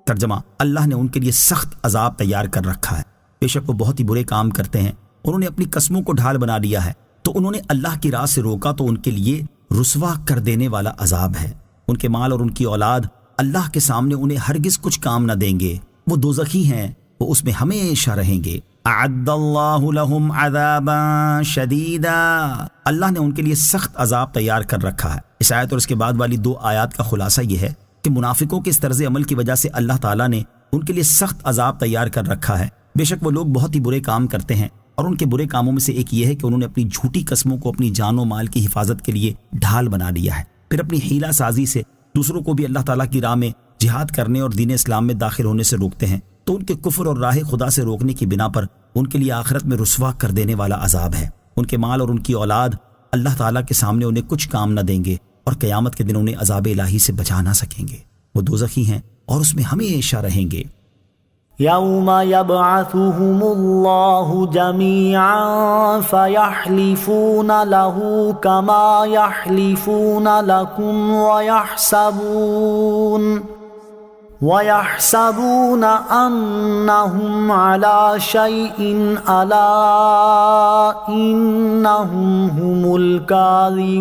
ترجمہ اللہ نے ان کے لیے سخت عذاب تیار کر رکھا ہے، بے شک وہ بہت ہی برے کام کرتے ہیں۔ انہوں نے اپنی قسموں کو ڈھال بنا لیا ہے تو انہوں نے اللہ کی راہ سے روکا تو ان کے لیے رسوا کر دینے والا عذاب ہے۔ ان کے مال اور ان کی اولاد اللہ کے سامنے انہیں ہرگز کچھ کام نہ دیں گے، وہ دوزخی ہیں، وہ اس میں ہمیشہ رہیں گے۔ اعد اللہ لہم عذابا شدیدا اللہ نے ان کے لیے سخت عذاب تیار کر رکھا ہے۔ اس آیت اور اس کے بعد والی 2 آیات کا خلاصہ یہ ہے کہ منافقوں کے اس طرز عمل کی وجہ سے اللہ تعالیٰ نے ان کے لیے سخت عذاب تیار کر رکھا ہے۔ بے شک وہ لوگ بہت ہی برے کام کرتے ہیں، اور ان کے برے کاموں میں سے ایک یہ ہے کہ انہوں نے اپنی جھوٹی قسموں کو اپنی جان و مال کی حفاظت کے لیے ڈھال بنا لیا ہے، پھر اپنی حیلہ سازی سے دوسروں کو بھی اللہ تعالیٰ کی راہ میں جہاد کرنے اور دین اسلام میں داخل ہونے سے روکتے ہیں، تو ان کے کفر اور راہ خدا سے روکنے کی بنا پر ان کے لیے آخرت میں رسوا کر دینے والا عذاب ہے۔ ان کے مال اور ان کی اولاد اللہ تعالیٰ کے سامنے انہیں کچھ کام نہ دیں گے، اور قیامت کے دن انہیں عذاب الہی سے بچا نہ سکیں گے، وہ دوزخی ہیں اور اس میں ہمیشہ رہیں گے۔ يوم يبعثهم الله جميعا فيحلفون له كما يحلفون لكم ويحسبون أنهم على شيء ألا إنهم هم الكاذبون۔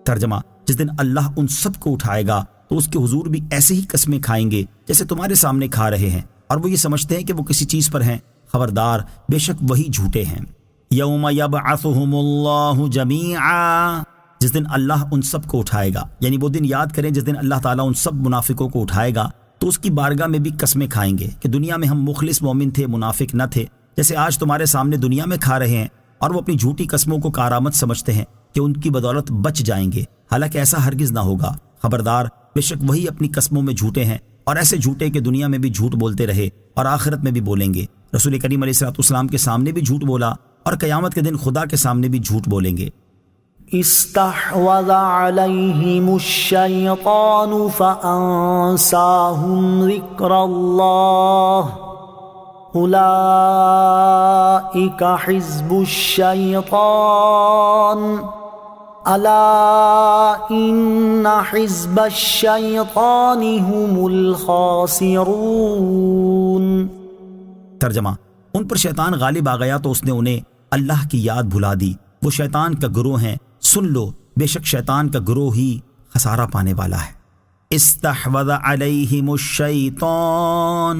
ترجمہ، جس دن اللہ ان سب کو اٹھائے گا تو اس کے حضور بھی ایسے ہی قسمیں کھائیں گے جیسے تمہارے سامنے کھا رہے ہیں، اور وہ یہ سمجھتے ہیں کہ وہ کسی چیز پر ہیں۔ خبردار، بے شک وہی جھوٹے ہیں۔ یوم یبعثہم اللہ جمیعا، جس دن اللہ ان سب کو اٹھائے گا، یعنی وہ دن یاد کریں جس دن اللہ تعالیٰ ان سب منافقوں کو اٹھائے گا تو اس کی بارگاہ میں بھی قسمیں کھائیں گے کہ دنیا میں ہم مخلص مومن تھے، منافق نہ تھے، جیسے آج تمہارے سامنے دنیا میں کھا رہے ہیں، اور وہ اپنی جھوٹی قسموں کو کارآمد سمجھتے ہیں کہ ان کی بدولت بچ جائیں گے، حالانکہ ایسا ہرگز نہ ہوگا۔ خبردار، بے شک وہی اپنی قسموں میں جھوٹے ہیں، اور ایسے جھوٹے کہ دنیا میں بھی جھوٹ بولتے رہے اور آخرت میں بھی بولیں گے۔ رسول کریم علیہ الصلوۃ کے سامنے بھی جھوٹ بولا، اور قیامت کے دن خدا کے سامنے بھی جھوٹ بولیں گے۔ استحوذ عليهم الشيطان فأنساهم ذكر الله أولئك حزب الشيطان ألا إن حزب الشيطان هم الخاسرون۔ ترجمہ، ان پر شیطان غالب آ گیا تو اس نے انہیں اللہ کی یاد بھلا دی، وہ شیطان کا گروہ ہیں، سن لو بے شک شیطان کا گروہ ہی خسارہ پانے والا ہے۔ استحوذ علیہم الشیطان،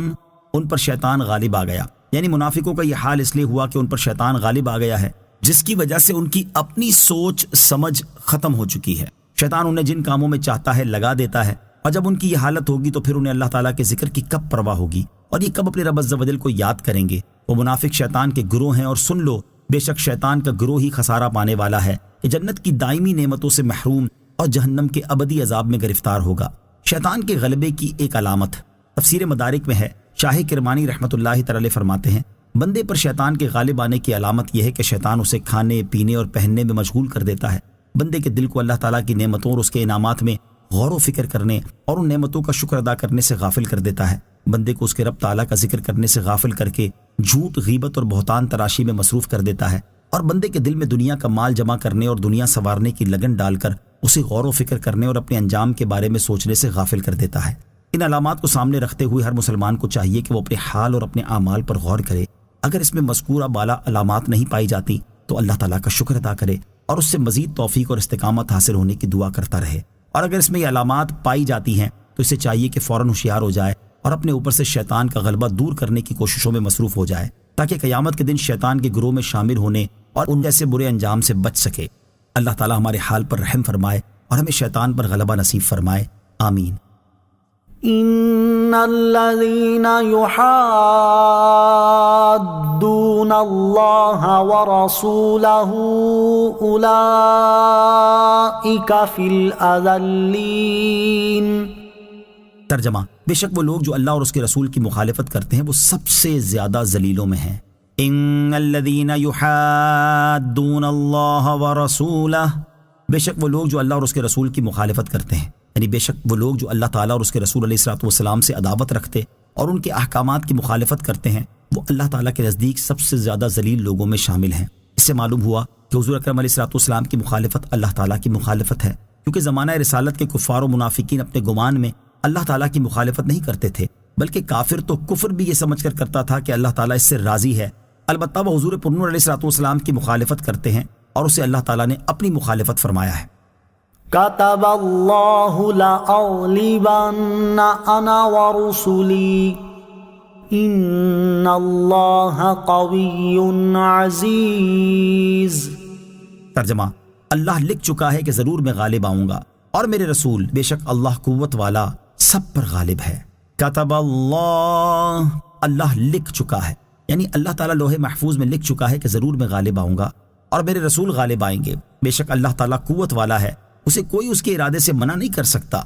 ان پر شیطان غالب آ گیا، یعنی منافقوں کا یہ حال اس لیے ہوا کہ ان پر شیطان غالب آ گیا ہے، جس کی وجہ سے ان کی اپنی سوچ سمجھ ختم ہو چکی ہے۔ شیطان انہیں جن کاموں میں چاہتا ہے لگا دیتا ہے، اور جب ان کی یہ حالت ہوگی تو پھر انہیں اللہ تعالیٰ کے ذکر کی کب پرواہ ہوگی، اور یہ کب اپنے رب عز و جل کو یاد کریں گے۔ وہ منافق شیطان کے گروہ ہیں، اور سن لو بے شک شیطان کا گروہ ہی خسارہ پانے والا ہے کہ جنت کی دائمی نعمتوں سے محروم اور جہنم کے ابدی عذاب میں گرفتار ہوگا۔ شیطان کے غلبے کی ایک علامت تفسیر مدارک میں ہے۔ شاہ کرمانی رحمۃ اللہ تعالی فرماتے ہیں، بندے پر شیطان کے غالب آنے کی علامت یہ ہے کہ شیطان اسے کھانے پینے اور پہننے میں مشغول کر دیتا ہے، بندے کے دل کو اللہ تعالیٰ کی نعمتوں اور اس کے انعامات میں غور و فکر کرنے اور ان نعمتوں کا شکر ادا کرنے سے غافل کر دیتا ہے، بندے کو اس کے رب تعالیٰ کا ذکر کرنے سے غافل کر کے جھوٹ، غیبت اور بہتان تراشی میں مصروف کر دیتا ہے، اور بندے کے دل میں دنیا کا مال جمع کرنے اور دنیا سنوارنے کی لگن ڈال کر اسے غور و فکر کرنے اور اپنے انجام کے بارے میں سوچنے سے غافل کر دیتا ہے۔ ان علامات کو سامنے رکھتے ہوئے ہر مسلمان کو چاہیے کہ وہ اپنے حال اور اپنے اعمال پر غور کرے۔ اگر اس میں مذکورہ بالا علامات نہیں پائی جاتی تو اللہ تعالیٰ کا شکر ادا کرے اور اس سے مزید توفیق اور استقامت حاصل ہونے کی دعا کرتا رہے، اور اگر اس میں یہ علامات پائی جاتی ہیں تو اسے چاہیے کہ فوراً ہوشیار ہو جائے اور اپنے اوپر سے شیطان کا غلبہ دور کرنے کی کوششوں میں مصروف ہو جائے، تاکہ قیامت کے دن شیطان کے گروہ میں شامل ہونے اور ان جیسے برے انجام سے بچ سکے۔ اللہ تعالیٰ ہمارے حال پر رحم فرمائے اور ہمیں شیطان پر غلبہ نصیب فرمائے، آمین۔ ان الذين يحادون الله ورسوله اولئك في الاذلين۔ ترجمہ، بے شک وہ لوگ جو اللہ اور اس کے رسول کی مخالفت کرتے ہیں وہ سب سے زیادہ ذلیلوں میں ہیں۔ ان الذين يحادون الله ورسوله، بے شک وہ لوگ جو اللہ اور اس کے رسول کی مخالفت کرتے ہیں، یعنی بے شک وہ لوگ جو اللہ تعالیٰ اور اس کے رسول علیہ الصلوۃ والسلام سے عداوت رکھتے اور ان کے احکامات کی مخالفت کرتے ہیں، وہ اللہ تعالیٰ کے نزدیک سب سے زیادہ ذلیل لوگوں میں شامل ہیں۔ اس سے معلوم ہوا کہ حضور اکرم علیہ الصلوۃ والسلام کی مخالفت اللہ تعالیٰ کی مخالفت ہے، کیونکہ زمانہ رسالت کے کفار و منافقین اپنے گمان میں اللہ تعالیٰ کی مخالفت نہیں کرتے تھے، بلکہ کافر تو کفر بھی یہ سمجھ کر کرتا تھا کہ اللہ تعالیٰ اس سے راضی ہے۔ البتہ وہ حضور پرنور علیہ الصلوۃ والسلام کی مخالفت کرتے ہیں اور اسے اللہ تعالیٰ نے اپنی مخالفت فرمایا ہے۔ كتب الله لأغلبن أنا ورسلي إن الله قوي عزيز۔ ترجمہ، اللہ لکھ چکا ہے کہ ضرور میں غالب آؤں گا، اور میرے رسول بے شک اللہ قوت والا سب پر غالب ہے۔ کتب اللہ لکھ چکا ہے، یعنی اللہ تعالیٰ لوح محفوظ میں لکھ چکا ہے کہ ضرور میں غالب آؤں گا اور میرے رسول غالب آئیں گے۔ بے شک اللہ تعالیٰ قوت والا ہے، اسے کوئی اس کے ارادے سے منع نہیں کر سکتا،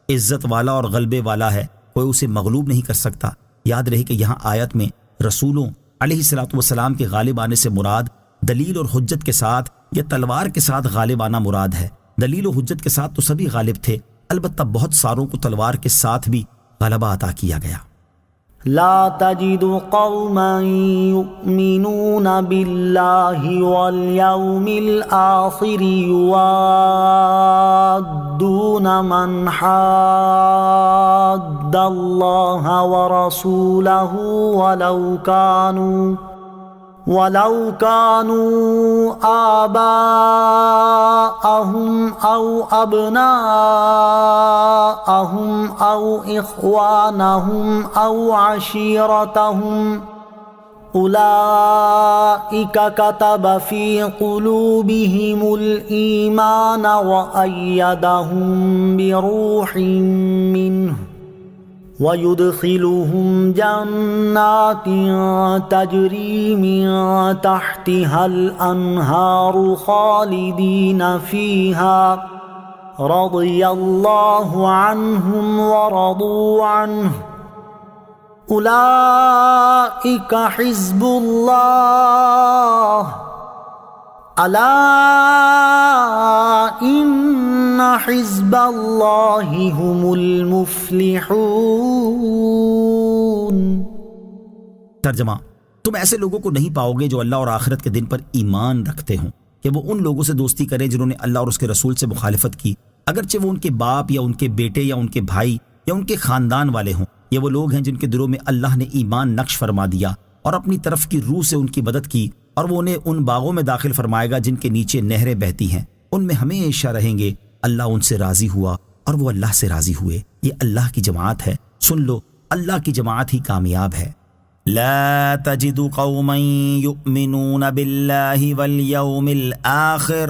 عزت والا اور غلبے والا ہے، کوئی اسے مغلوب نہیں کر سکتا۔ یاد رہے کہ یہاں آیت میں رسولوں علیہ الصلوۃ والسلام کے غالب آنے سے مراد دلیل اور حجت کے ساتھ یا تلوار کے ساتھ غالب آنا مراد ہے۔ دلیل و حجت کے ساتھ تو سبھی غالب تھے، البتہ بہت ساروں کو تلوار کے ساتھ بھی غلبہ عطا کیا گیا۔ لا تجد قوما يؤمنون بالله واليوم الآخر يوادون من حاد الله ورسوله ولو كانوا آباءهم أو أبناءهم أو إخوانهم أو عشيرتهم أولئك كتب في قلوبهم الإيمان وأيدهم بروح منه ويدخلهم جنات تجري من تحتها الأنهار خالدين فيها رضي الله عنهم ورضوا عنه أولئك حزب الله ألا إن حزب الله هم المفلحون۔ ترجمہ: تم ایسے لوگوں کو نہیں پاؤ گے جو اللہ اور آخرت کے دن پر ایمان رکھتے ہوں کہ وہ ان لوگوں سے دوستی کریں جنہوں نے اللہ اور اس کے رسول سے مخالفت کی، اگرچہ وہ ان کے باپ یا ان کے بیٹے یا ان کے بھائی یا ان کے خاندان والے ہوں۔ یہ وہ لوگ ہیں جن کے دلوں میں اللہ نے ایمان نقش فرما دیا اور اپنی طرف کی روح سے ان کی مدد کی، اور وہ انہیں ان باغوں میں داخل فرمائے گا جن کے نیچے نہریں بہتی ہیں، ان میں ہمیشہ رہیں گے۔ اللہ ان سے راضی ہوا اور وہ اللہ سے راضی ہوئے۔ یہ اللہ کی جماعت ہے، سن لو، اللہ کی جماعت ہی کامیاب ہے۔ لا تجد قوما یؤمنون باللہ والیوم الآخر،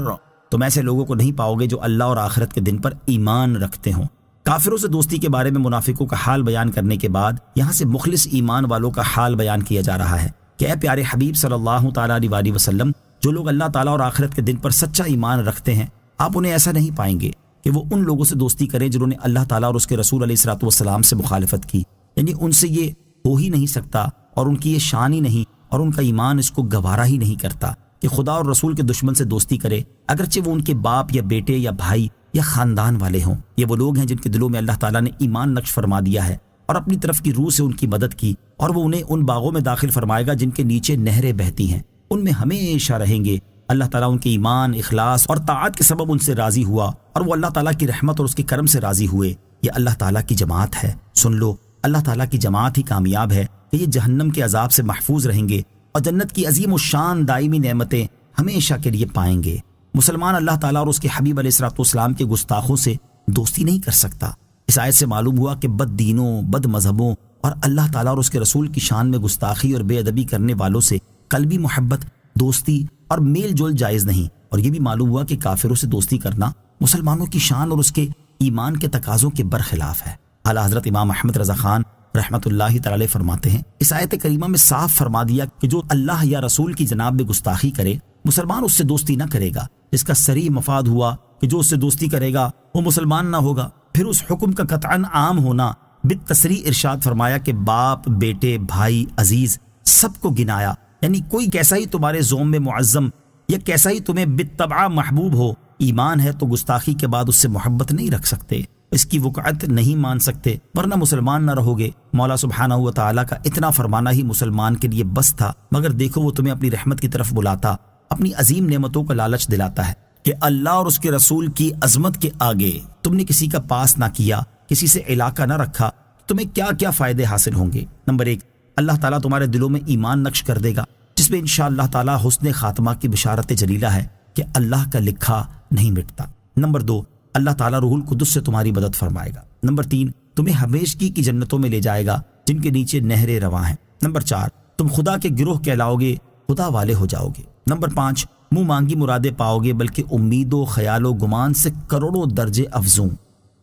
تم ایسے لوگوں کو نہیں پاؤ گے جو اللہ اور آخرت کے دن پر ایمان رکھتے ہوں۔ کافروں سے دوستی کے بارے میں منافقوں کا حال بیان کرنے کے بعد یہاں سے مخلص ایمان والوں کا حال بیان کیا جا رہا ہے کہ اے پیارے حبیب صلی اللہ تعالیٰ علیہ وسلم، جو لوگ اللہ تعالیٰ اور آخرت کے دن پر سچا ایمان رکھتے ہیں، آپ انہیں ایسا نہیں پائیں گے کہ وہ ان لوگوں سے دوستی کریں جنہوں نے اللہ تعالیٰ اور اس کے رسول علیہ الصلوۃ والسلام سے مخالفت کی، یعنی ان سے یہ ہو ہی نہیں سکتا اور ان کی یہ شان ہی نہیں اور ان کا ایمان اس کو گوارا ہی نہیں کرتا کہ خدا اور رسول کے دشمن سے دوستی کرے، اگرچہ وہ ان کے باپ یا بیٹے یا بھائی یا خاندان والے ہوں۔ یہ وہ لوگ ہیں جن کے دلوں میں اللہ تعالیٰ نے ایمان نقش فرما دیا ہے اور اپنی طرف کی روح سے ان کی مدد کی، اور وہ انہیں ان باغوں میں داخل فرمائے گا جن کے نیچے نہریں بہتی ہیں، ان میں ہمیشہ رہیں گے۔ اللہ تعالیٰ ان کے ایمان، اخلاص اور طاعت کے سبب ان سے راضی ہوا، اور وہ اللہ تعالیٰ کی رحمت اور اس کے کرم سے راضی ہوئے۔ یہ اللہ تعالیٰ کی جماعت ہے، سن لو، اللہ تعالیٰ کی جماعت ہی کامیاب ہے کہ یہ جہنم کے عذاب سے محفوظ رہیں گے اور جنت کی عظیم الشان دائمی نعمتیں ہمیشہ کے لیے پائیں گے۔ مسلمان اللہ تعالیٰ اور اس کے حبیب علیہ الصلوۃ والسلام کے گستاخوں سے دوستی نہیں کر سکتا۔ اس آیت سے معلوم ہوا کہ بد دینوں، بد مذہبوں اور اللہ تعالیٰ اور اس کے رسول کی شان میں گستاخی اور بے ادبی کرنے والوں سے قلبی محبت، دوستی اور میل جول جائز نہیں، اور یہ بھی معلوم ہوا کہ کافروں سے دوستی کرنا مسلمانوں کی شان اور اس کے ایمان کے تقاضوں کے برخلاف ہے۔ اعلیٰ حضرت امام احمد رضا خان رحمۃ اللہ تعالی فرماتے ہیں، اس آیت کریمہ میں صاف فرما دیا کہ جو اللہ یا رسول کی جناب میں گستاخی کرے، مسلمان اس سے دوستی نہ کرے گا، جس کا صریح مفاد ہوا کہ جو اس سے دوستی کرے گا وہ مسلمان نہ ہوگا۔ پھر اس حکم کا قطعاً عام ہونا بالتصریح ارشاد فرمایا کہ باپ، بیٹے، بھائی، عزیز سب کو گنایا، یعنی کوئی کیسا ہی تمہارے زوم میں معظم یا کیسا ہی تمہیں بالطبع محبوب ہو، ایمان ہے تو گستاخی کے بعد اس سے محبت نہیں رکھ سکتے، اس کی وقعت نہیں مان سکتے، ورنہ مسلمان نہ رہو گے۔ مولا سبحانہ و تعالیٰ کا اتنا فرمانا ہی مسلمان کے لیے بس تھا، مگر دیکھو وہ تمہیں اپنی رحمت کی طرف بلاتا، اپنی عظیم نعمتوں کا لالچ دلاتا ہے کہ اللہ اور اس کے رسول کی عظمت کے آگے تم نے کسی کا پاس نہ کیا، کسی سے علاقہ نہ رکھا، تمہیں کیا کیا فائدے حاصل ہوں گے۔ نمبر 1، اللہ تعالیٰ تمہارے دلوں میں ایمان نقش کر دے گا، جس میں انشاءاللہ تعالیٰ حسن خاتمہ کی بشارت جلیلہ ہے کہ اللہ کا لکھا نہیں مٹتا۔ نمبر 2، اللہ تعالیٰ روح القدس سے تمہاری مدد فرمائے گا۔ نمبر 3، تمہیں ہمیشگی کی جنتوں میں لے جائے گا جن کے نیچے نہریں رواں ہیں۔ نمبر 4، تم خدا کے گروہ کہلاؤ گے، خدا والے ہو جاؤ گے۔ نمبر 5، منہ مانگی مرادیں پاؤ گے بلکہ امید و خیال و گمان سے کروڑوں درجے افزوں۔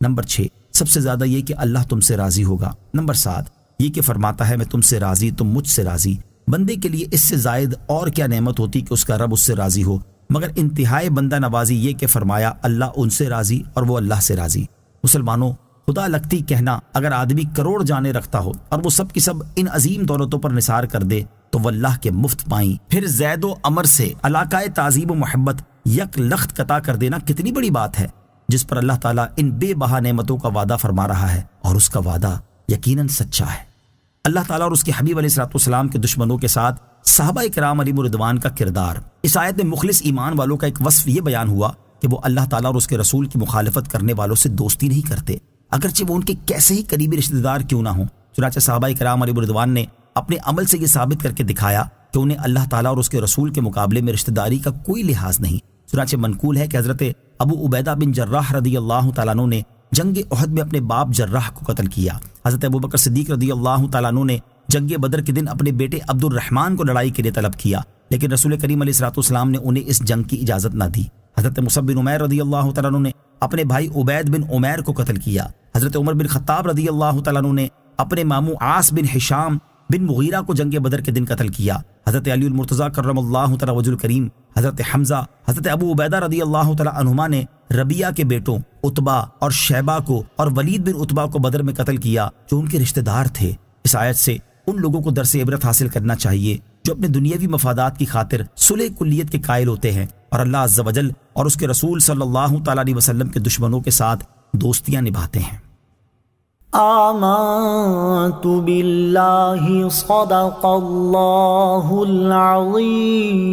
نمبر 6، سب سے زیادہ یہ کہ اللہ تم سے راضی ہوگا۔ نمبر 7، یہ کہ فرماتا ہے میں تم سے راضی، تم مجھ سے راضی۔ بندے کے لیے اس سے زائد اور کیا نعمت ہوتی کہ اس کا رب اس سے راضی ہو، مگر انتہائی بندہ نوازی یہ کہ فرمایا اللہ ان سے راضی اور وہ اللہ سے راضی۔ مسلمانوں، خدا لگتی کہنا اگر آدمی کروڑ جانیں رکھتا ہو اور وہ سب کی سب ان عظیم دولتوں پر نثار کر دے تو واللہ کے مفت پائیں، پھر زید و عمر سے علاقۂ تعظیم و محبت یک لخت قطع کر دینا کتنی بڑی بات ہے، جس پر اللہ تعالیٰ ان بے بہا نعمتوں کا وعدہ فرما رہا ہے، اور اس کا وعدہ یقیناً سچا ہے۔ اللہ تعالیٰ اور اس کے حبیب علیہ الصلوۃ والسلام کے دشمنوں کے ساتھ صحابہ کرام علیہم رضوان کا کردار۔ اس آیت میں مخلص ایمان والوں کا ایک وصف یہ بیان ہوا کہ وہ اللہ تعالیٰ اور اس کے رسول کی مخالفت کرنے والوں سے دوستی نہیں کرتے، اگرچہ وہ ان کے کیسے ہی قریبی رشتہ دار کیوں نہ ہوں۔ چنانچہ صحابہ کرام علیہم رضوان نے اپنے عمل سے یہ ثابت کر کے دکھایا کہ انہیں اللہ تعالیٰ اور اس کے رسول کے مقابلے میں رشتہ داری کا کوئی لحاظ نہیں۔ چنانچہ منقول ہے کہ حضرت ابو عبیدہ بن جراح رضی اللہ تعالیٰ عنہ نے جنگ احد میں اپنے باپ جراح کو قتل کیا۔ حضرت ابو بکر صدیق رضی اللہ تعالیٰ عنہ نے جنگ بدر کے دن اپنے بیٹے عبد الرحمن کو لڑائی کے لیے طلب کیا، لیکن رسول کریم علیہ الصلوۃ والسلام نے انہیں اس جنگ کی اجازت نہ دی۔ حضرت مصعب بن عمیر رضی اللہ تعالیٰ عنہ نے اپنے بھائی عبید بن عمیر کو قتل کیا۔ حضرت عمر بن خطاب رضی اللہ تعالیٰ عنہ نے اپنے ماموں عاص بن ہشام بن مغیرہ کو جنگ بدر کے دن قتل کیا۔ حضرت علی المرتضیٰ کرم اللہ تعالیٰ وجہ الکریم، حضرت حمزہ، حضرت ابو عبیدہ رضی اللہ تعالیٰ عنہما نے ربیہ کے بیٹوں عتبہ اور شیبہ کو اور ولید بن عتبہ کو بدر میں قتل کیا جو ان کے رشتہ دار تھے۔ اس آیت سے ان لوگوں کو درس عبرت حاصل کرنا چاہیے جو اپنے دنیاوی مفادات کی خاطر صلح کلیت کے قائل ہوتے ہیں اور اللہ عز و جل اور اس کے رسول صلی اللہ تعالیٰ علیہ وسلم کے دشمنوں کے ساتھ دوستیاں نبھاتے ہیں۔ آمنت باللہ صدق اللہ العظیم۔